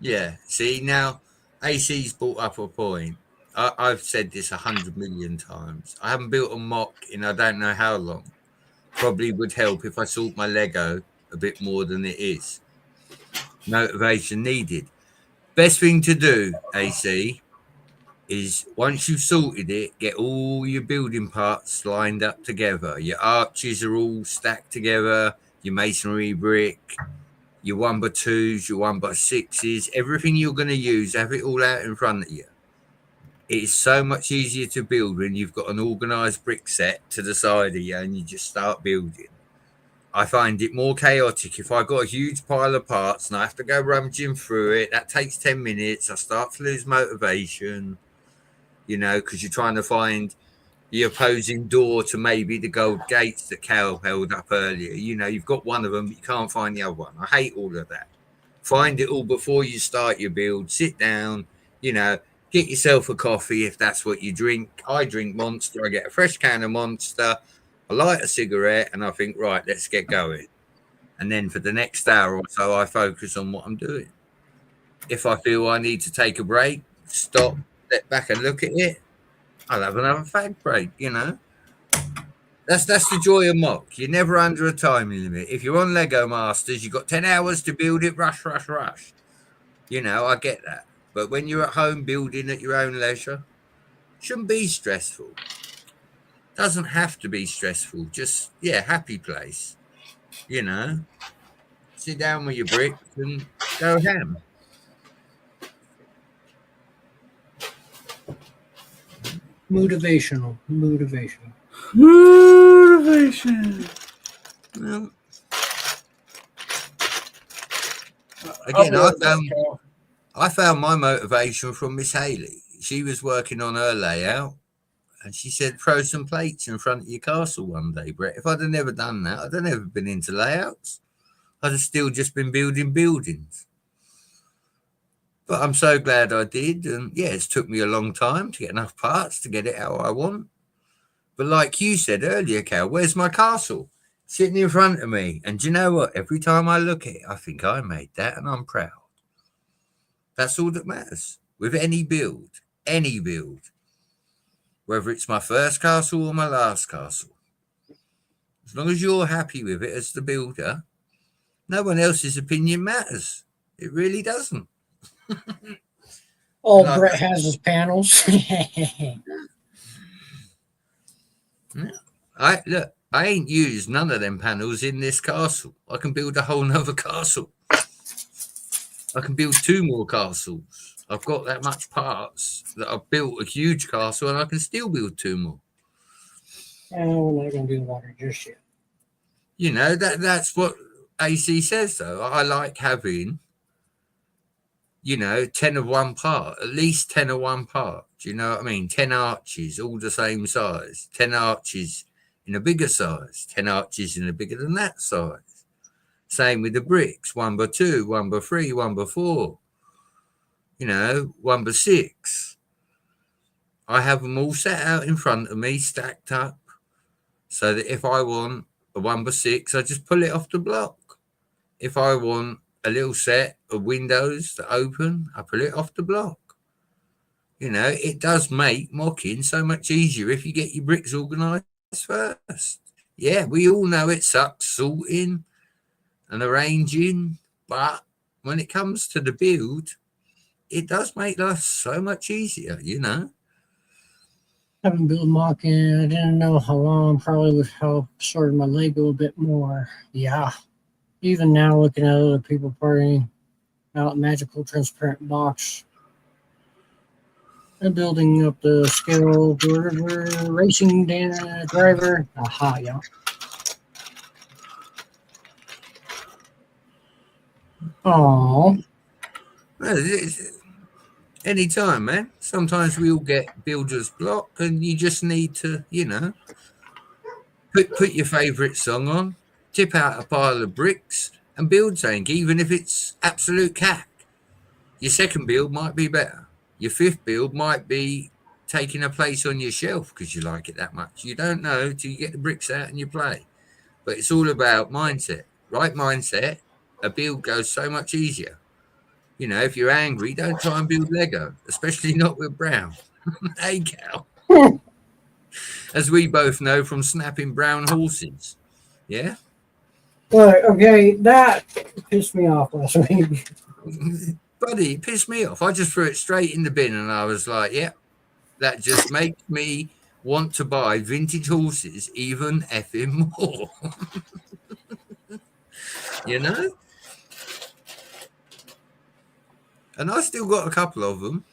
Yeah. See, now AC's brought up a point. I've said this 100 million times. I haven't built a mock in I don't know how long. Probably would help if I sort my Lego a bit more than it is. Motivation needed. Best thing to do, AC, is once you've sorted it, get all your building parts lined up together. Your arches are all stacked together, your masonry brick, your 1x2s, your 1x6s, everything you're going to use, have it all out in front of you. It is so much easier to build when you've got an organised brick set to the side of you and you just start building. I find it more chaotic if I've got a huge pile of parts and I have to go rummaging through it. That takes 10 minutes. I start to lose motivation, you know, because you're trying to find the opposing door to maybe the gold gates that Cal held up earlier. You know, you've got one of them, but you can't find the other one. I hate all of that. Find it all before you start your build. Sit down, you know, get yourself a coffee if that's what you drink. I drink Monster. I get a fresh can of Monster. I light a cigarette and I think, right, let's get going. And then for the next hour or so, I focus on what I'm doing. If I feel I need to take a break, stop, step back and look at it, I'll have another fag break, you know. That's the joy of mock. You're never under a time limit. If you're on Lego Masters, you've got 10 hours to build it, rush. You know, I get that. But when you're at home building at your own leisure, it shouldn't be stressful. Doesn't have to be stressful. Just, yeah, happy place. You know, sit down with your bricks and go ham. Motivation. Motivation. Well, I'll again, be right back, Cal. I found my motivation from Miss Haley. She was working on her layout, and she said, "Throw some plates in front of your castle one day, Brett." If I'd have never done that, I'd have never been into layouts. I'd have still just been building buildings. But I'm so glad I did. And yeah, it's took me a long time to get enough parts to get it how I want. But like you said earlier, Cal, where's my castle? Sitting in front of me. And do you know what? Every time I look at it, I think I made that and I'm proud. That's all that matters. With any build, whether it's my first castle or my last castle. As long as you're happy with it as the builder, no one else's opinion matters. It really doesn't. Oh, Like, Brett has his panels. I ain't used none of them panels in this castle. I can build a whole nother castle. I can build 2 more castles. I've got that much parts that I've built a huge castle and I can still build 2 more. Oh, we're not going to do the water just yet. You know, that's what AC says, though. I like having, 10 of one part, at least 10 of one part. Do you know what I mean? 10 arches, all the same size. 10 arches in a bigger size. 10 arches in a bigger than that size. Same with the bricks, 1 by 2, 1 by 3, 1 by 4. 1 by 6. I have them all set out in front of me, stacked up, so that if I want a 1 by 6, I just pull it off the block. If I want a little set of windows that open, I pull it off the block. It does make mocking so much easier if you get your bricks organised first. Yeah, we all know it sucks sorting and arranging, but when it comes to the build, it does make life so much easier, Haven't built mocking. I didn't know how long. Probably would help sort my Lego a bit more. Yeah. Even now, looking at other people partying out magical transparent box and building up the scale racing driver. Aha, yeah. Oh. Anytime, man. Sometimes we all get builder's block and you just need to, put your favourite song on, tip out a pile of bricks and build something, even if it's absolute cack. Your second build might be better. Your 5th build might be taking a place on your shelf because you like it that much. You don't know till you get the bricks out and you play. But it's all about mindset. Right mindset, a build goes so much easier. If you're angry, don't try and build Lego, especially not with Brown. Hey, Cal. As we both know from snapping brown horses. Yeah? Right, okay, that pissed me off last week. Buddy, it pissed me off. I just threw it straight in the bin and I was like, yeah, that just makes me want to buy vintage horses even effing more. And I still got a couple of them,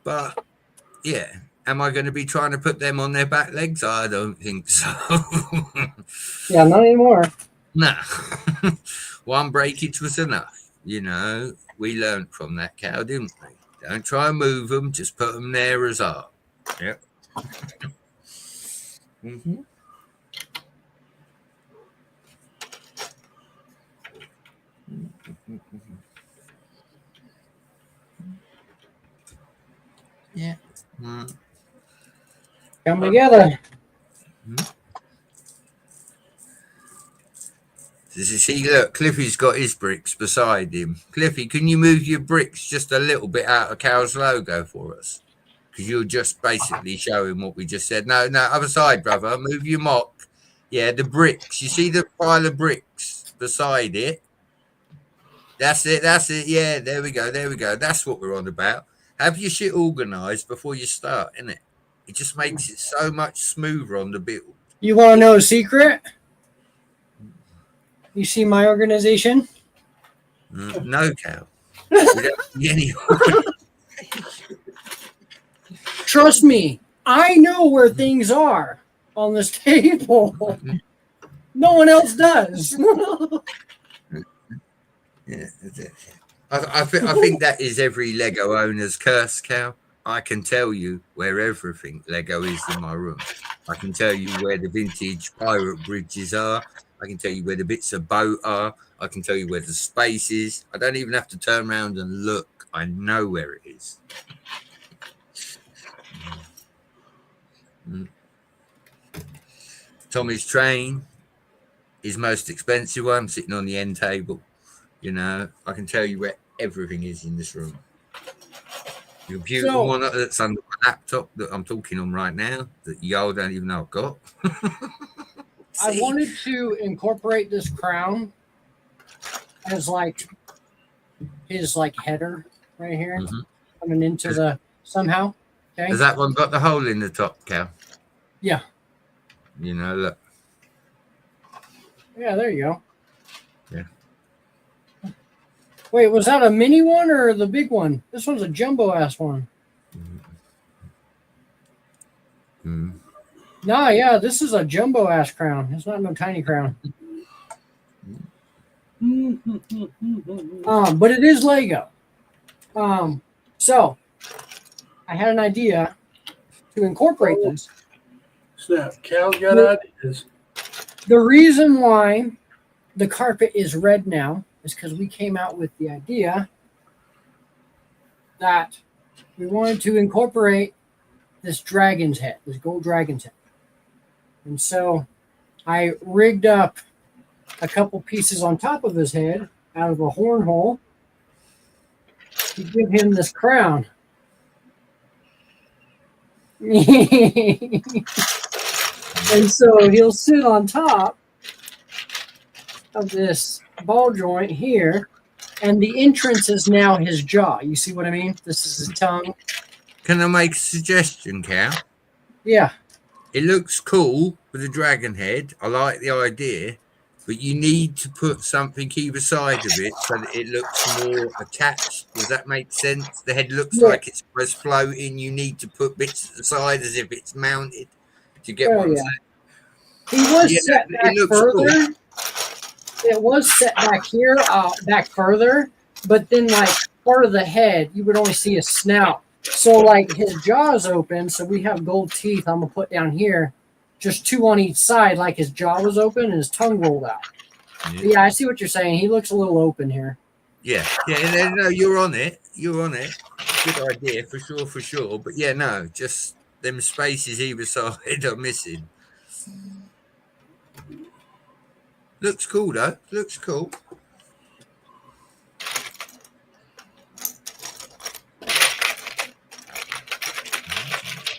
but yeah. Am I going to be trying to put them on their back legs? I don't think so. Yeah, not anymore. No. One breakage was enough. We learned from that, Cow, didn't we? Don't try and move them, just put them there as art. Yep. Mm-hmm. Yeah. Mm. Come together. See, look, Cliffy's got his bricks beside him. Cliffy, can you move your bricks just a little bit out of Cal's logo for us? Because you're just basically showing what we just said. No, other side, brother. Move your mock. Yeah, the bricks. You see the pile of bricks beside it? That's it. Yeah, there we go. That's what we're on about. Have your shit organised before you start, innit? It just makes it so much smoother on the build. You want to know a secret? You see my organization? No, Cal. We don't see any. Trust me, I know where things are on this table. No one else does. Yeah, that's it. I think that is every Lego owner's curse, Cal. I can tell you where everything Lego is in my room. I can tell you where the vintage pirate bridges are. I can tell you where the bits of boat are. I can tell you where the space is. I don't even have to turn around and look. I know where it is. Tommy's train, his most expensive one, sitting on the end table. You know, I can tell you where everything is in this room. The computer monitor that's under my laptop that I'm talking on right now, that y'all don't even know I've got. I wanted to incorporate this crown as like his like header right here, coming into the somehow. Okay. Has that one got the hole in the top, Cal? Yeah. You know, look. Yeah, there you go. Yeah. Wait, was that a mini one or the big one? This one's a jumbo ass one. Nah, yeah, this is a jumbo ass crown. It's not no tiny crown. But it is Lego. So I had an idea to incorporate this. Snap, Cal's got ideas. The reason why the carpet is red now is because we came out with the idea that we wanted to incorporate this dragon's head, this gold dragon's head. And so I rigged up a couple pieces on top of his head out of a horn hole to give him this crown. And so he'll sit on top of this ball joint here, and the entrance is now his jaw. You see what I mean? This is his tongue. Can I make a suggestion, Cal? Yeah. It looks cool with a dragon head. I like the idea, but you need to put something either side of it so that it looks more attached. Does that make sense? The head looks like it's almost floating. You need to put bits at the side as if it's mounted. Do you get what I'm saying? He was set back further. Cool. It was set back here, back further, but then like part of the head, you would only see a snout. So like his jaw is open, so we have gold teeth I'm gonna put down here, just two on each side, like his jaw was open and his tongue rolled out. Yeah, I see what you're saying. He looks a little open here. Yeah, no, you're on it. You're on it. Good idea for sure. But yeah, no, just them spaces either side are missing. Looks cool though. Looks cool.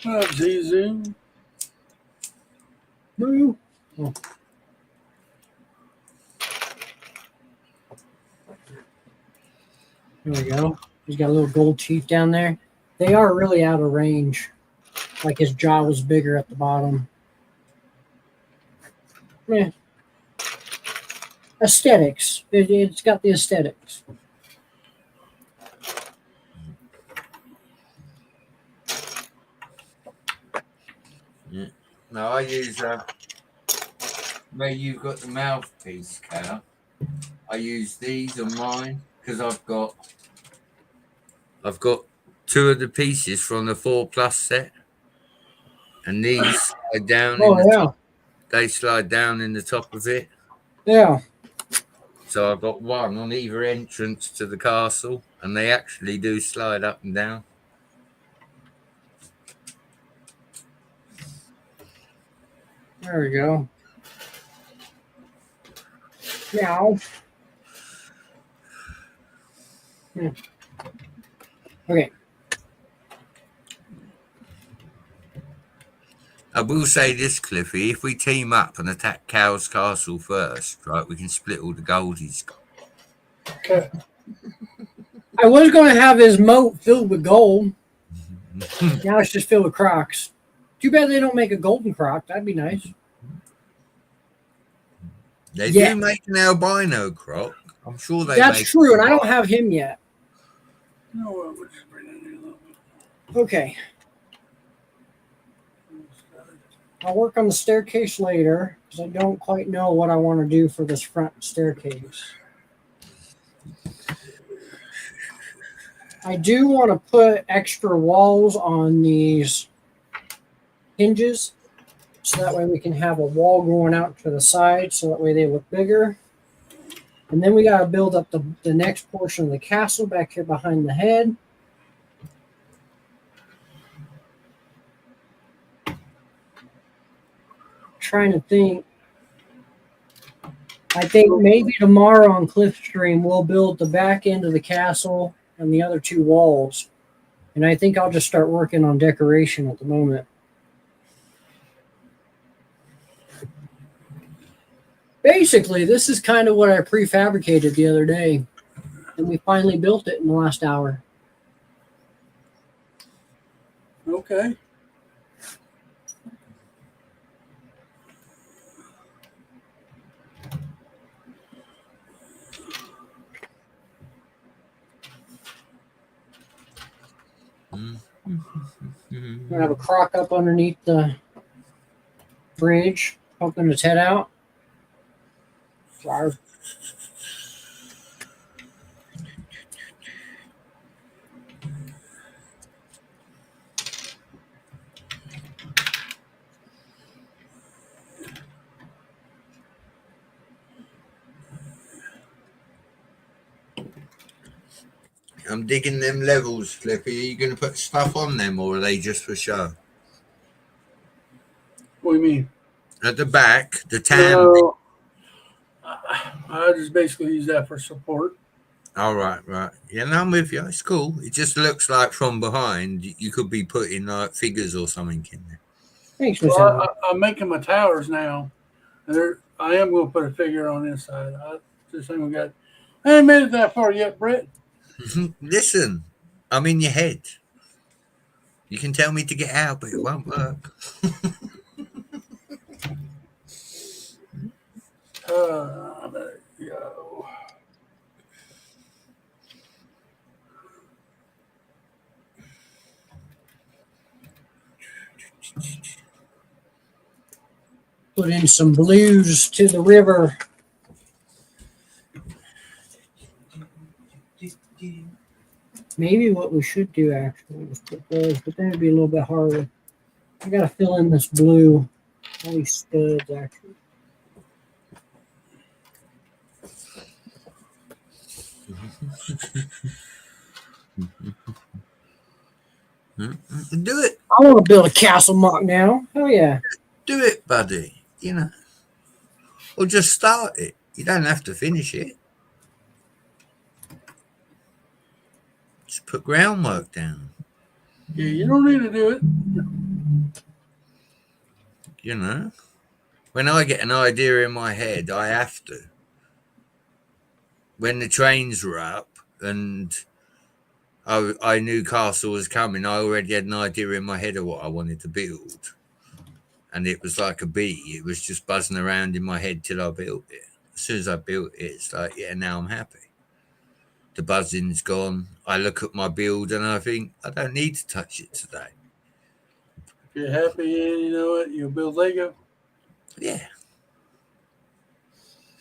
That's easy. Moo. Oh. There we go. He's got little gold teeth down there. They are really out of range. Like his jaw was bigger at the bottom. Yeah. Aesthetics. It's got the aesthetics. Yeah. No, I use where you've got the mouthpiece, Cal. I use these on mine because I've got two of the pieces from the 4+ set, and these slide down. Top. They slide down in the top of it. Yeah. So I've got one on either entrance to the castle, and they actually do slide up and down. There we go. Meow. Okay. I will say this, Cliffy, if we team up and attack Cal's castle first, right, we can split all the gold he's got. Okay. I was going to have his moat filled with gold. Now it's just filled with crocs. Too bad they don't make a golden croc. That'd be nice. They do make an albino croc. I'm sure they That's true, and I don't have him yet. No, we'll just bring it in a little bit. Okay. I'll work on the staircase later because I don't quite know what I want to do for this front staircase. I do want to put extra walls on these hinges so that way we can have a wall going out to the side so that way they look bigger. And then we got to build up the next portion of the castle back here behind the head. Trying to think. I think maybe tomorrow on Cliffstream we'll build the back end of the castle and the other two walls. And I think I'll just start working on decoration at the moment. Basically, this is kind of what I prefabricated the other day. And we finally built it in the last hour. Okay. I'm gonna have a croc up underneath the bridge, poking its head out. Sorry. I'm digging them levels, Flippy. Are you going to put stuff on them or are they just for show? What do you mean? At the back, the tam. No, I just basically use that for support. All right. Yeah, no, I'm with you. It's cool. It just looks like from behind you could be putting like figures or something in there. Thanks, Well, I'm making my towers now. And I am going to put a figure on this side. I just think we got. I ain't made it that far yet, Brett. Listen, I'm in your head. You can tell me to get out, but it won't work. There you go. Put in some blues to the river. Maybe what we should do actually is put those, but then it'd be a little bit harder. I gotta fill in this blue. All these studs actually. Do it. I want to build a castle mock now. Hell yeah. Do it, buddy. You know. Or just start it. You don't have to finish it. Just put groundwork down. Yeah, you don't need to do it. You know. When I get an idea in my head, I have to. When the trains were up and I knew Castle was coming, I already had an idea in my head of what I wanted to build. And it was like a bee. It was just buzzing around in my head till I built it. As soon as I built it, it's like, yeah, now I'm happy. The buzzing's gone. I look at my build and I think, I don't need to touch it today. If you're happy and you know it, you'll build Lego. Yeah.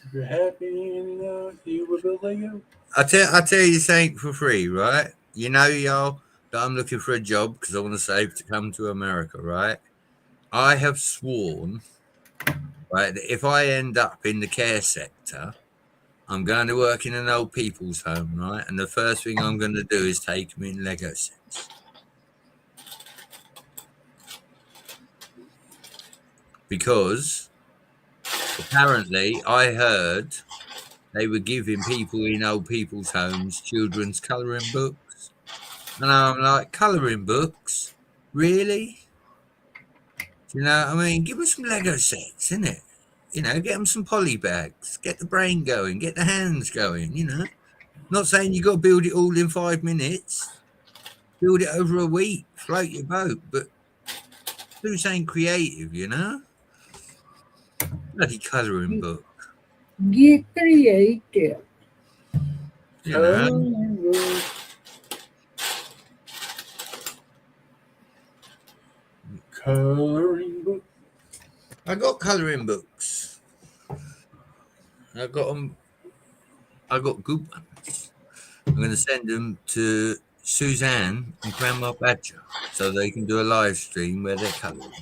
If you're happy and you know it, you will build Lego. I tell you something for free, right? You know, y'all, that I'm looking for a job because I want to save to come to America, right? I have sworn, right, that if I end up in the care sector, I'm going to work in an old people's home, right? And the first thing I'm going to do is take them in Lego sets. Because apparently I heard they were giving people in old people's homes children's colouring books. And I'm like, colouring books? Really? You know, I mean, give them some Lego sets, innit? You know, get them some poly bags, get the brain going, get the hands going, you know. Not saying you got to build it all in 5 minutes. Build it over a week, float your boat, but do something creative, you know? Bloody colouring book. Get creative. You know? Coloring book. I got colouring books. I got them. I got good ones. I'm going to send them to Suzanne and Grandma Badger so they can do a live stream where they're colouring.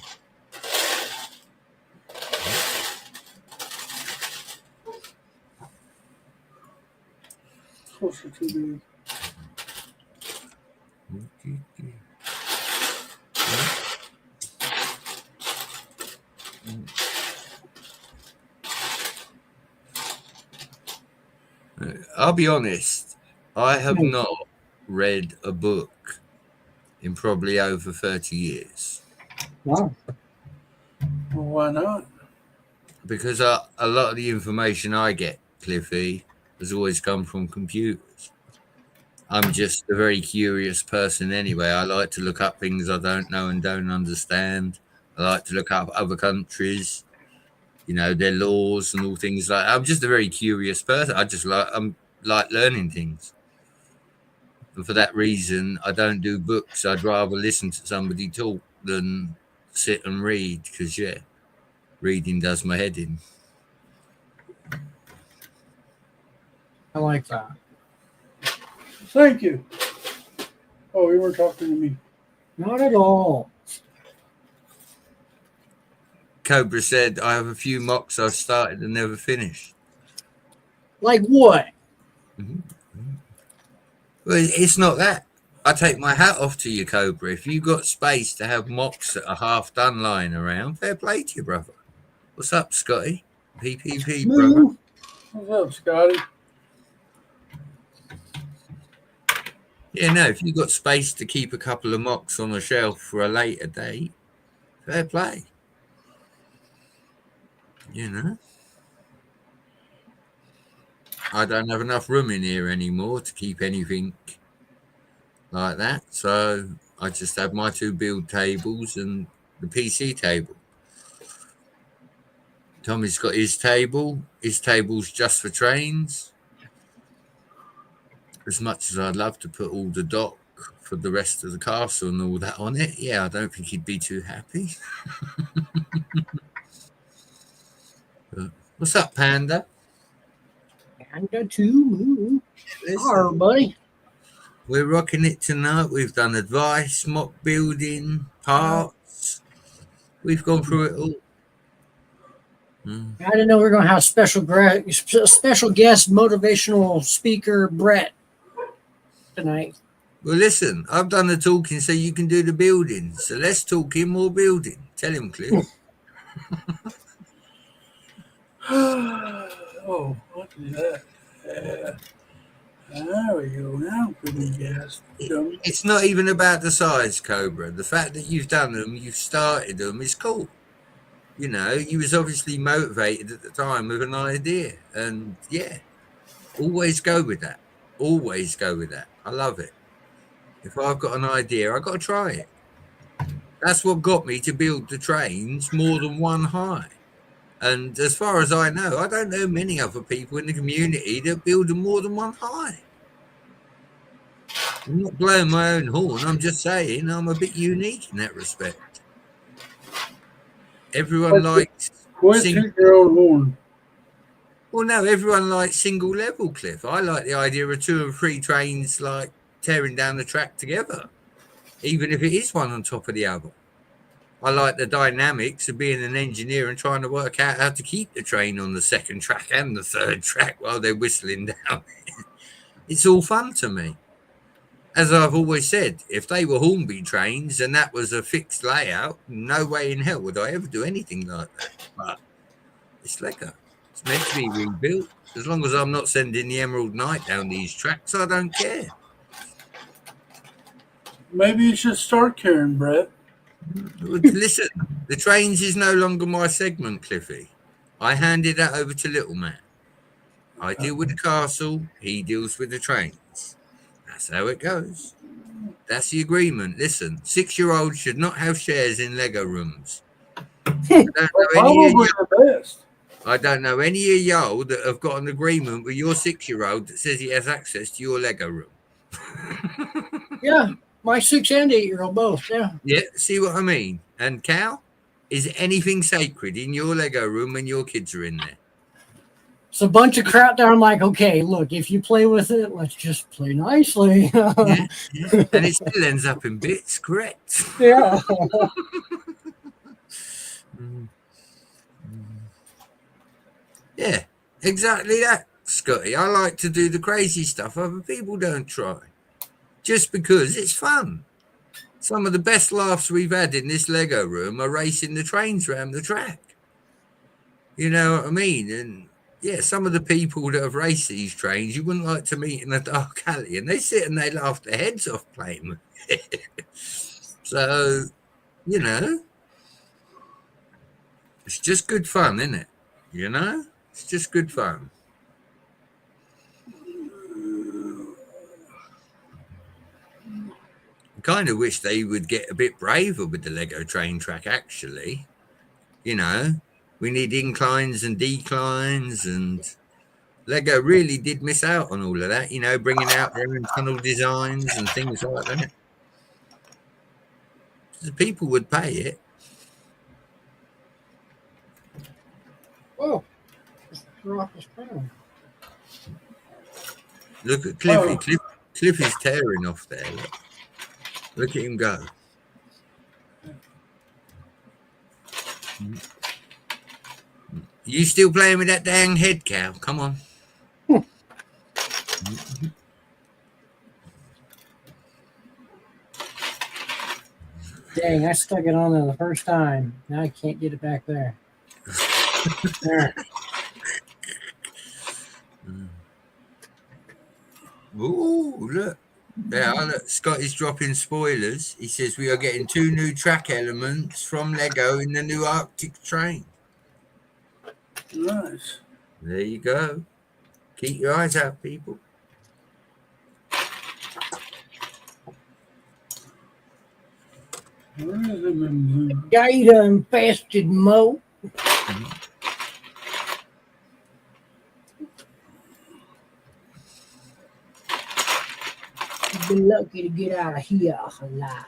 Closer to the. I'll be honest, I have not read a book in probably over 30 years. Wow. Well, why not? Because a lot of the information I get, Cliffy, has always come from computers. I'm just a very curious person anyway. I like to look up things I don't know and don't understand. I like to look up other countries, you know, their laws and all things like that. I'm just a very curious person. I'm like learning things. And for that reason, I don't do books. I'd rather listen to somebody talk than sit and read because, yeah, reading does my head in. I like that. Thank you. Oh, you were talking to me. Not at all. Cobra said, I have a few mocks I've started and never finished. Like what? Well, it's not that. I take my hat off to you, Cobra. If you got space to have mocks that are half done lying around, fair play to you, brother. What's up, Scotty? PPP, brother. What's up, Scotty? Yeah, no, if you got space to keep a couple of mocks on the shelf for a later date, fair play. You know? I don't have enough room in here anymore to keep anything like that. So I just have my two build tables and the PC table. Tommy's got his table. His table's just for trains. As much as I'd love to put all the dock for the rest of the castle and all that on it, yeah, I don't think he'd be too happy. What's up, Panda? Panda 2. Alright, buddy. We're rocking it tonight. We've done advice, mock building, parts. We've gone through it all. I didn't know we were going to have special guest motivational speaker Brett tonight. Well, listen, I've done the talking so you can do the building. So let's talk him more building. Tell him, Cliff. Oh, what is that? There we go. Now, yes. It's not even about the size, Cobra. The fact that you've done them, you've started them, is cool. You know, you was obviously motivated at the time with an idea. And, yeah, always go with that. Always go with that. I love it. If I've got an idea, I've got to try it. That's what got me to build the trains more than one high. And as far as I know, I don't know many other people in the community that build them more than one high. I'm not blowing my own horn. I'm just saying I'm a bit unique in that respect. Everyone likes... Quit toot your own horn. Well, no, everyone likes single level, Cliff. I like the idea of 2 and 3 trains like tearing down the track together, even if it is one on top of the other. I like the dynamics of being an engineer and trying to work out how to keep the train on the 2nd track and the 3rd track while they're whistling down. It's all fun to me. As I've always said, if they were Hornby trains and that was a fixed layout, no way in hell would I ever do anything like that. But it's Lego. It's meant to be rebuilt. As long as I'm not sending the Emerald Knight down these tracks, I don't care. Maybe you should start caring, Brett. Listen, the trains is no longer my segment, Cliffy. I handed that over to Little Man. I deal with the castle, he deals with the trains. That's how it goes. That's the agreement. Listen, 6-year-olds should not have shares in Lego rooms. I don't know any of y'all that have got an agreement with your 6-year-old that says he has access to your Lego room. Yeah, my 6 and 8-year-old both. Yeah. Yeah, see what I mean? And Cal? Is anything sacred in your Lego room when your kids are in there? It's a bunch of crap that I'm like, okay, look, if you play with it, let's just play nicely. Yeah. And it still ends up in bits, correct? Yeah. Yeah, exactly that, Scotty. I like to do the crazy stuff other people don't try, just because it's fun. Some of the best laughs we've had in this Lego room are racing the trains around the track. You know what I mean? And yeah, some of the people that have raced these trains you wouldn't like to meet in a dark alley, and they sit and they laugh their heads off playing with it. So, you know, it's just good fun, isn't it? You know, it's just good fun. I kind of wish they would get a bit braver with the Lego train track, actually. You know, we need inclines and declines, and Lego really did miss out on all of that, you know, bringing out their own tunnel designs and things like that. The people would pay it. Oh, drop his pen. Look at Cliffy. Oh. Cliffy's tearing off there. Look at him go. You still playing with that dang head cow? Come on. Dang, I stuck it on there the first time. Now I can't get it back there. There. Ooh, look. Yeah, look, Scotty's dropping spoilers. He says we are getting 2 new track elements from Lego in the new Arctic train. Nice. There you go. Keep your eyes out, people. Where is it in blue? Gator infested moat. You've been lucky to get out of here alive.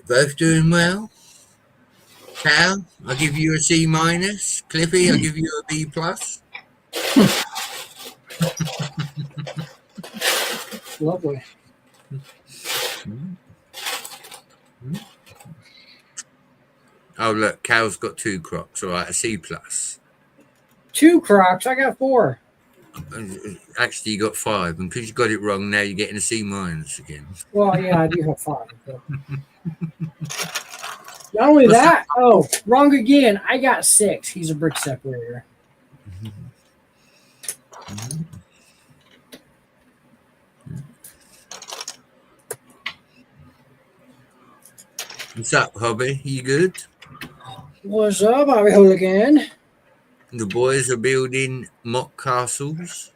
Both doing well. Cal, I'll give you a C minus. Cliffy, I'll give you a B plus. Lovely. Oh look, Cal's got 2 crocs. All right, a C plus. 2 crocs. I got 4. Actually, you got 5, and because you got it wrong, now you're getting a C minus again. Well, yeah, I do have 5. But... Not only that, oh, wrong again. I got 6. He's a brick separator. What's up, Hobby? You good? What's up, Bobby Hooligan? The boys are building mock castles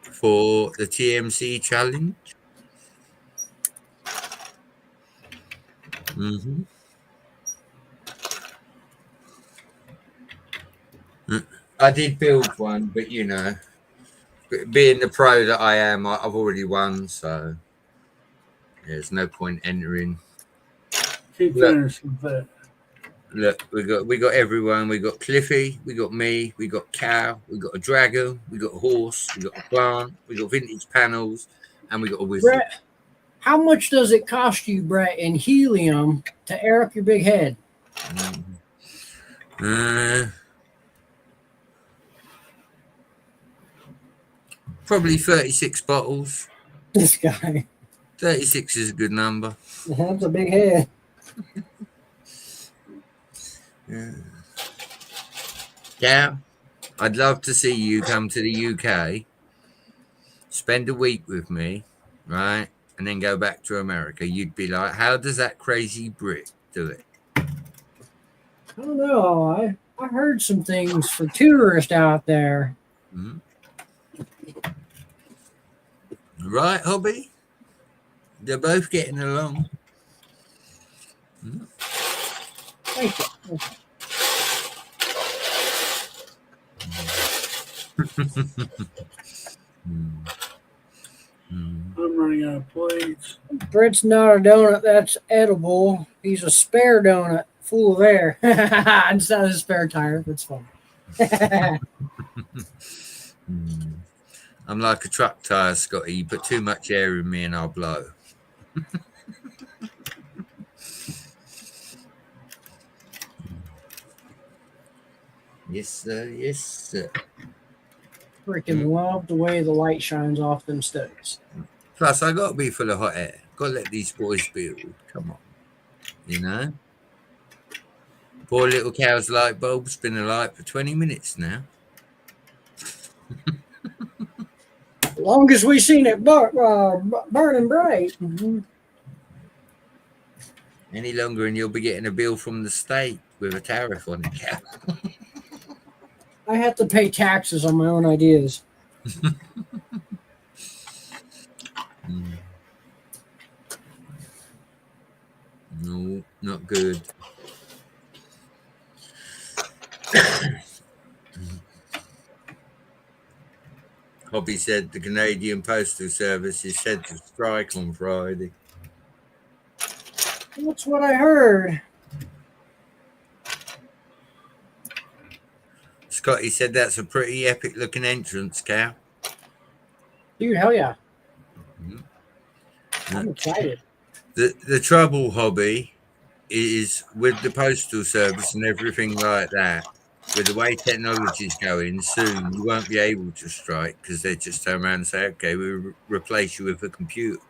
for the TMC challenge. I did build one, but you know, being the pro that I am, I've already won, so there's no point entering. Keep finishing that. Look, we got everyone. We got Cliffy, we got me, we got Cal, we got a dragon, we got a horse, we got a plant, we got vintage panels, and we got a wizard. Brett, how much does it cost you, Brett, in helium to air up your big head? Probably 36 bottles. This guy. 36 is a good number. That's a big head. Yeah, I'd love to see you come to the UK, spend a week with me, right, and then go back to America. You'd be like, how does that crazy Brit do it? I don't know. I heard some things for tourists out there. Right, Hobby? They're both getting along. Mm. Thank you. Mm. Mm. I'm running out of plates. Brett's not a donut that's edible. He's a spare donut full of air. Instead of a spare tire. That's fun. Mm. I'm like a truck tire, Scotty. You put too much air in me and I'll blow. Yes, sir. Yes, sir. Freaking love the way the light shines off them studies. Plus, I got to be full of hot air. Got to let these boys build. Come on. You know? Poor little cow's light bulb's been alight for 20 minutes now. Long as we seen it burning bright. Any longer and you'll be getting a bill from the state with a tariff on it, cow. I have to pay taxes on my own ideas. Mm. No, not good. Hobby said the Canadian Postal Service is set to strike on Friday. That's what I heard. Scotty said that's a pretty epic looking entrance, cow. Dude, hell yeah. Mm. I'm excited. The trouble, Hobby, is with the postal service and everything like that. With the way technology's going, soon you won't be able to strike because they just turn around and say, "Okay, we'll replace you with a computer."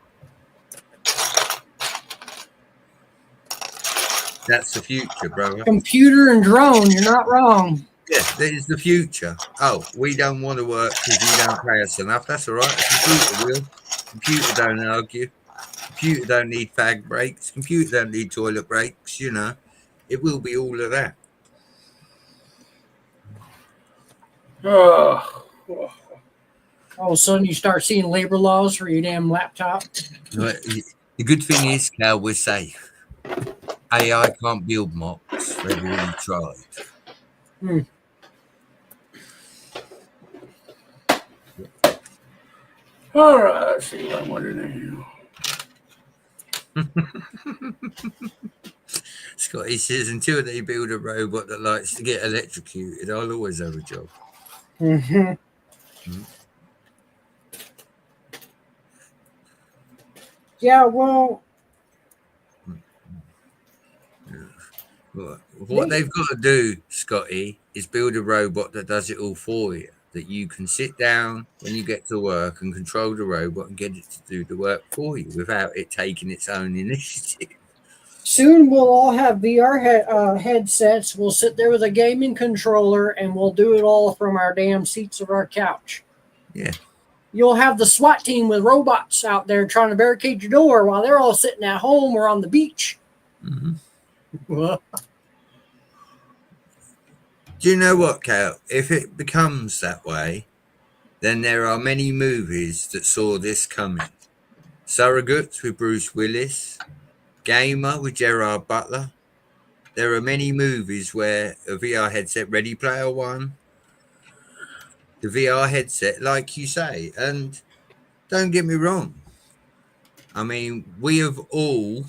That's the future, brother. Computer and drone, you're not wrong. Yeah, that is the future. Oh, we don't want to work because you don't pay us enough. That's all right. A computer will. Computer don't argue. Computer don't need fag breaks. Computer don't need toilet breaks. You know, it will be all of that. Oh, All of a sudden, you start seeing labor laws for your damn laptop. But the good thing is, Cal, we're safe. AI can't build mocks. They've already tried. Hmm. all right. Let's see what I'm wondering. Scotty says, until they build a robot that likes to get electrocuted, I'll always have a job. Mm-hmm. Hmm. Yeah, well, What they've got to do, Scotty, is build a robot that does it all for you. That you can sit down when you get to work and control the robot and get it to do the work for you without it taking its own initiative. soon we'll all have VR headsets. We'll sit there with a gaming controller and we'll do it all from our damn seats of our couch. Yeah. You'll have the SWAT team with robots out there trying to barricade your door while they're all sitting at home or on the beach. Mm-hmm. Well, Do you know what, Cal? If it becomes that way, then there are many movies that saw this coming. Surrogates with Bruce Willis, Gamer with Gerard Butler. There are many movies where a VR headset, Ready Player One, the VR headset, like you say, and don't get me wrong. I mean, we have all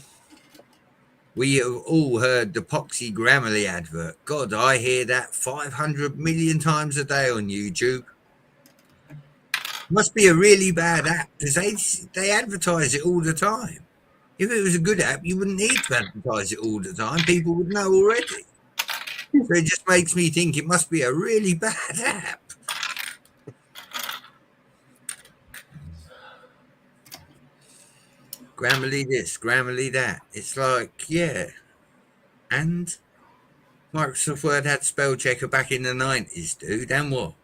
heard the Poxy Grammarly advert. God, I hear that 500 million times a day on YouTube. Must be a really bad app because they advertise it all the time. If it was a good app, you wouldn't need to advertise it all the time. People would know already. So it just makes me think it must be a really bad app. Grammarly this, Grammarly that. It's like, yeah. And Microsoft Word had spell checker back in the 90s, dude. And what?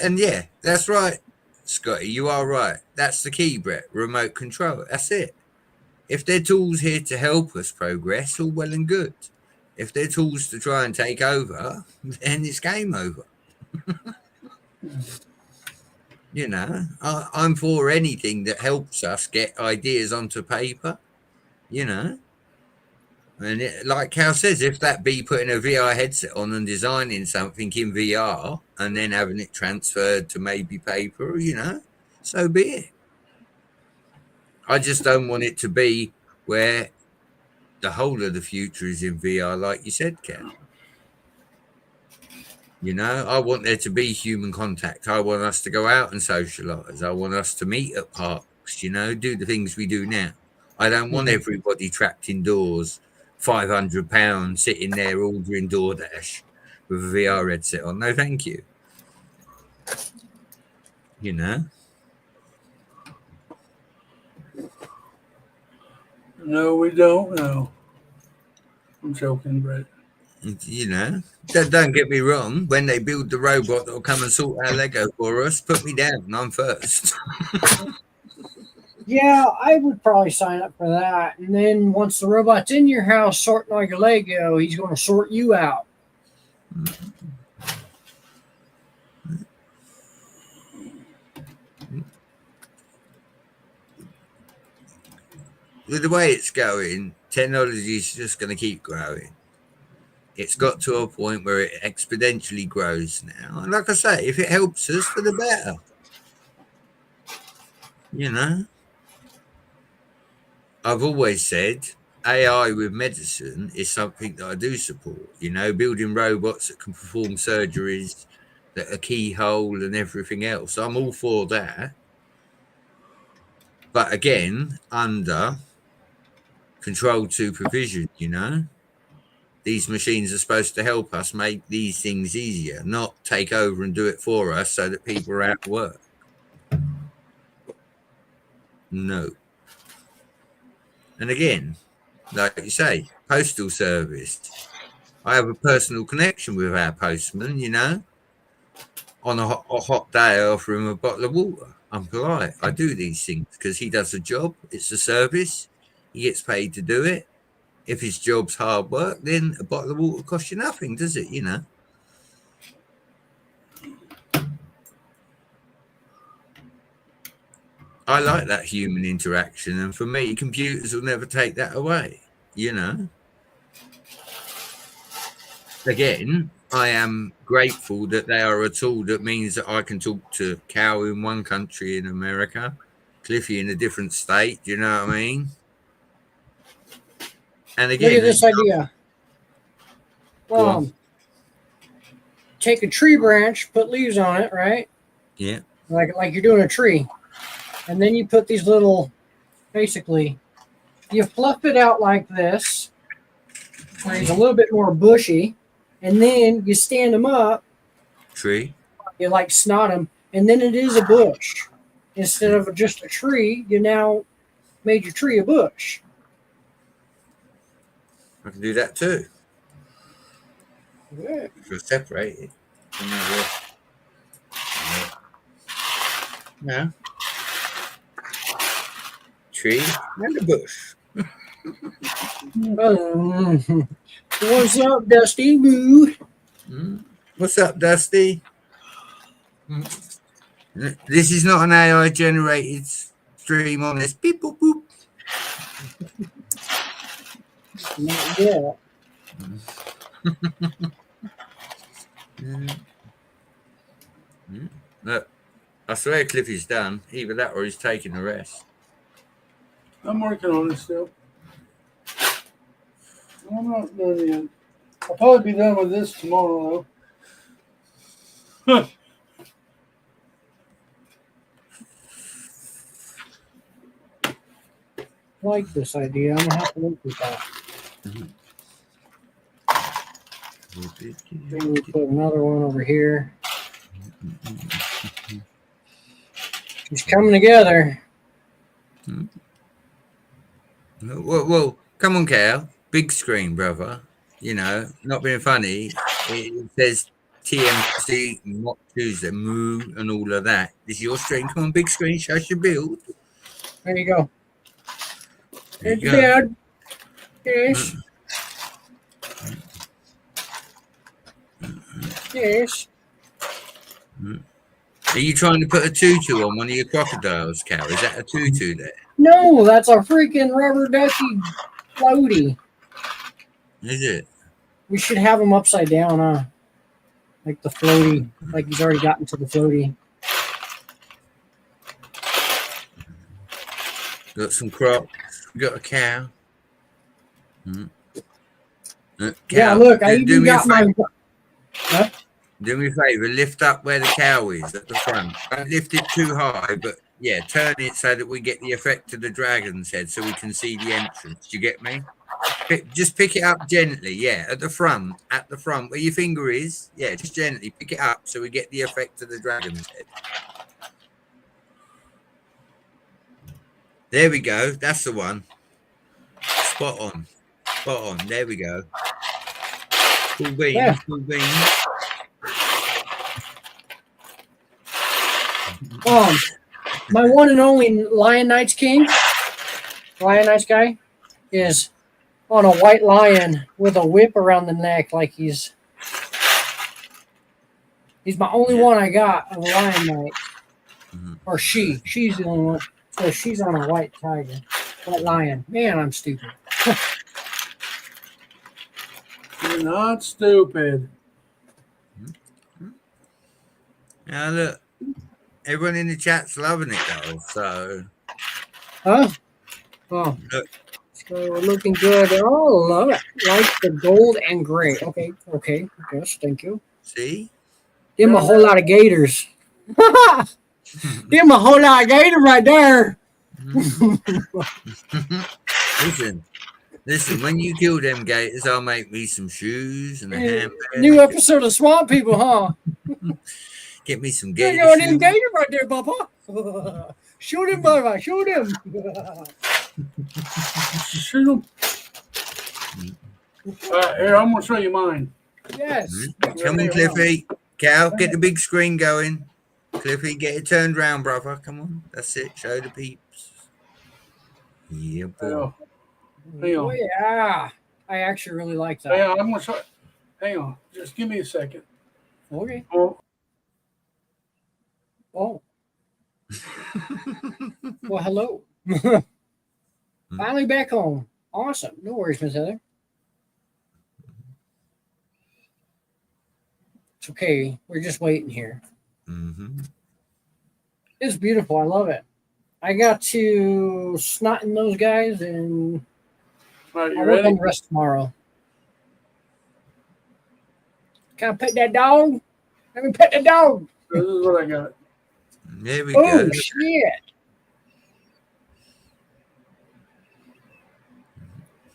And yeah, that's right, Scotty. You are right. That's the key, Brett. Remote control. That's it. If they're tools here to help us progress, all well and good. If they're tools to try and take over, then it's game over. You know, I'm for anything that helps us get ideas onto paper, you know. And like Cal says, if that be putting a VR headset on and designing something in VR and then having it transferred to maybe paper, you know, so be it. I just don't want it to be where the whole of the future is in VR, like you said, Cal. You know, I want there to be human contact. I want us to go out and socialise. I want us to meet at parks, you know, do the things we do now. I don't want everybody trapped indoors, £500 sitting there ordering DoorDash with a VR headset on. No, thank you. You know? No, we don't know. I'm joking, Brett. You know, don't get me wrong. When they build the robot that'll come and sort our Lego for us, put me down. I'm first. Yeah, I would probably sign up for that. And then once the robot's in your house sorting all your Lego, he's going to sort you out. With the way it's going, technology is just going to keep growing. It's got to a point where it exponentially grows now. And like I say, if it helps us, for the better. You know? I've always said AI with medicine is something that I do support. You know, building robots that can perform surgeries, that are keyhole and everything else. I'm all for that. But again, under controlled supervision, you know? These machines are supposed to help us make these things easier, not take over and do it for us so that people are out of work. No. And again, like you say, postal service. I have a personal connection with our postman, you know. On a hot day, I offer him a bottle of water. I'm polite. I do these things because he does a job. It's a service. He gets paid to do it. If his job's hard work, then a bottle of water costs you nothing, does it? You know. I like that human interaction, and for me, computers will never take that away. You know. Again, I am grateful that they are a tool that means that I can talk to Cal in one country in America, Cliffy in a different state. Do you know what I mean? And again, Look at this idea. Take a tree branch, put leaves on it, right? Yeah. Like you're doing a tree. And then you put these little, basically, you fluff it out like this. So he's a little bit more bushy. And then you stand them up. Tree. You like snot them. And then it is a bush. Instead of just a tree, you now made your tree a bush. I can do that too. Yeah. If you're separated. Yeah. Tree and a bush. What's up, Dusty? Boo. What's up, Dusty? This is not an AI generated stream on this. Beep, boop, boop. Not yet. Look, I swear Cliffy's done. Either that or he's taking a rest. I'm working on it still. I'm not done yet. I'll probably be done with this tomorrow, though. I like this idea. I'm gonna have to look at that. Then we put another one over here. It's coming together. Well, come on, Cal. Big screen, brother. You know, not being funny. It says TMC not Tuesday, Moo, and all of that. This is your stream. Come on, big screen. Show us your build. There you go. There It's you go. dead. Yes. Yes. Are you trying to put a tutu on one of your crocodiles, Cal? Is that a tutu there? No, that's a freaking rubber ducky floaty. Is it? We should have him upside down, huh? Like the floaty, like he's already gotten to the floaty. Got some crocs. We got a cow. Cow. Yeah, look, I do even me a got my. favor. Huh? Do me a favor. Lift up where the cow is at the front. Don't lift it too high, but yeah, turn it so that we get the effect of the dragon's head, so we can see the entrance. Do you get me? Just pick it up gently. Yeah, at the front where your finger is. Yeah, just gently pick it up so we get the effect of the dragon's head. There we go. That's the one. Spot on. Spot on. There we go. Cool beans. Yeah. Cool beans. My one and only Lion Knights King, Lion Knights guy, is on a white lion with a whip around the neck, like he's my only one I got of a Lion Knight. Or she's the only one. So she's on a white tiger, white lion. Man, I'm stupid. You're not stupid. Now look, everyone in the chat's loving it though. So, Huh? Oh, look, so we're looking good. Oh, love it. Like the gold and gray. Okay. Yes, thank you. see, Them a whole lot of gators. Them a whole lot of gators right there. listen. When you kill them gators, I'll make me some shoes and a handbag. New episode of Swamp People, huh? Get me some There gator you go, them shoes. gators right there, Papa. Shoot him, Baba. Shoot him. Shoot 'em. Here, I'm gonna show you mine. Yes. Come on, Cliffy. Cal, get the big screen going. Cliffy, get it turned round, brother. Come on. That's it. Show the peeps. Yeah, boy. Hang on. Oh, yeah. I actually really like that. Hang on, I'm gonna show. Hang on, just give me a second. Okay. Oh, Oh. Well, hello. Finally back home. Awesome. No worries, Miss Heather. It's okay. We're just waiting here. It's beautiful. I love it. I got to snot in those guys, and all right, you I'll work on ready? the rest tomorrow. Can I pet that dog? Let me pet the dog. This is what I got. There we Oh, go. shit.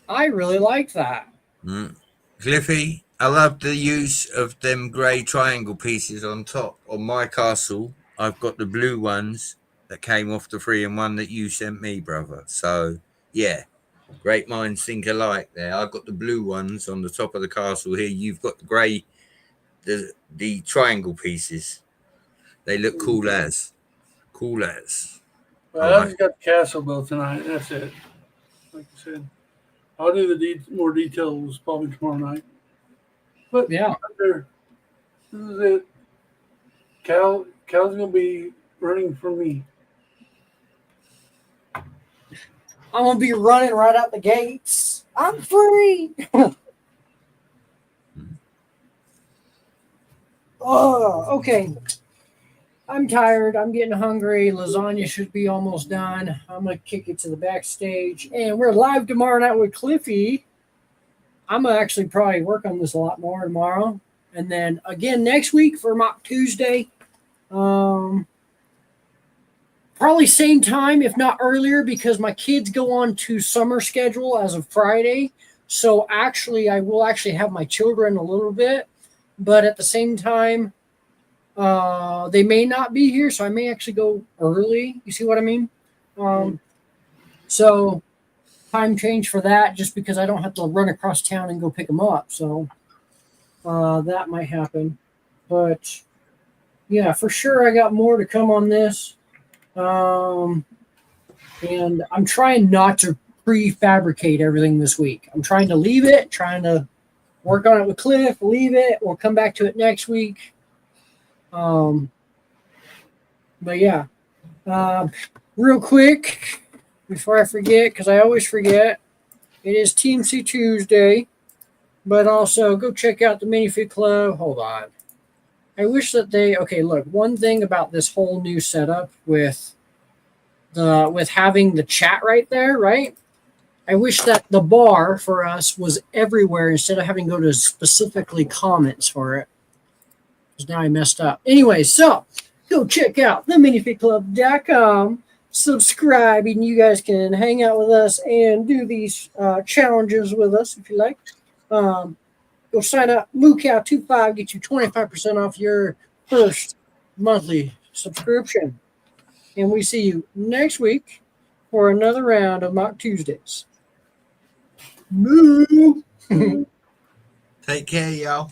I really like that. Cliffy, I love the use of them grey triangle pieces on top. On my castle, I've got the blue ones that came off the 3-in-1 that you sent me, brother. So, yeah, great minds think alike there. I've got the blue ones on the top of the castle here. You've got the grey, the triangle pieces. They look cool as. Cool as. Well, I just got the castle built tonight. That's it. Like I said, I'll do the more details probably tomorrow night. But Yeah. there, this is it. Cal's gonna be running for me. I'm going to be running right out the gates. I'm free. Oh, okay. I'm tired. I'm getting hungry. Lasagna should be almost done. I'm going to kick it to the backstage. And we're live tomorrow night with Cliffy. I'm going to actually probably work on this a lot more tomorrow. And then again next week for Mock Tuesday. Probably same time, if not earlier, because my kids go on to summer schedule as of Friday. So actually, I will actually have my children a little bit. But at the same time, they may not be here, so I may actually go early. You see what I mean? So time change for that, just because I don't have to run across town and go pick them up. So that might happen. But yeah, for sure, I got more to come on this. And I'm trying not to prefabricate everything this week. I'm trying to leave it, trying to work on it with Cliff, leave it. We'll come back to it next week. But yeah, real quick before I forget, because I always forget, it is TMC Tuesday. But also go check out the Minifig Club. Hold on. I wish that they look, one thing about this whole new setup with having the chat right there, right? I wish that the bar for us was everywhere instead of having to go to specifically comments for it. Because now I messed up. Anyway, so go check out theminifigclub.com. Subscribe, and you guys can hang out with us and do these challenges with us if you like. Go sign up. MooCow25 get you 25% off your first monthly subscription. And we see you next week for another round of Mock Tuesdays. Moo! Take care, y'all.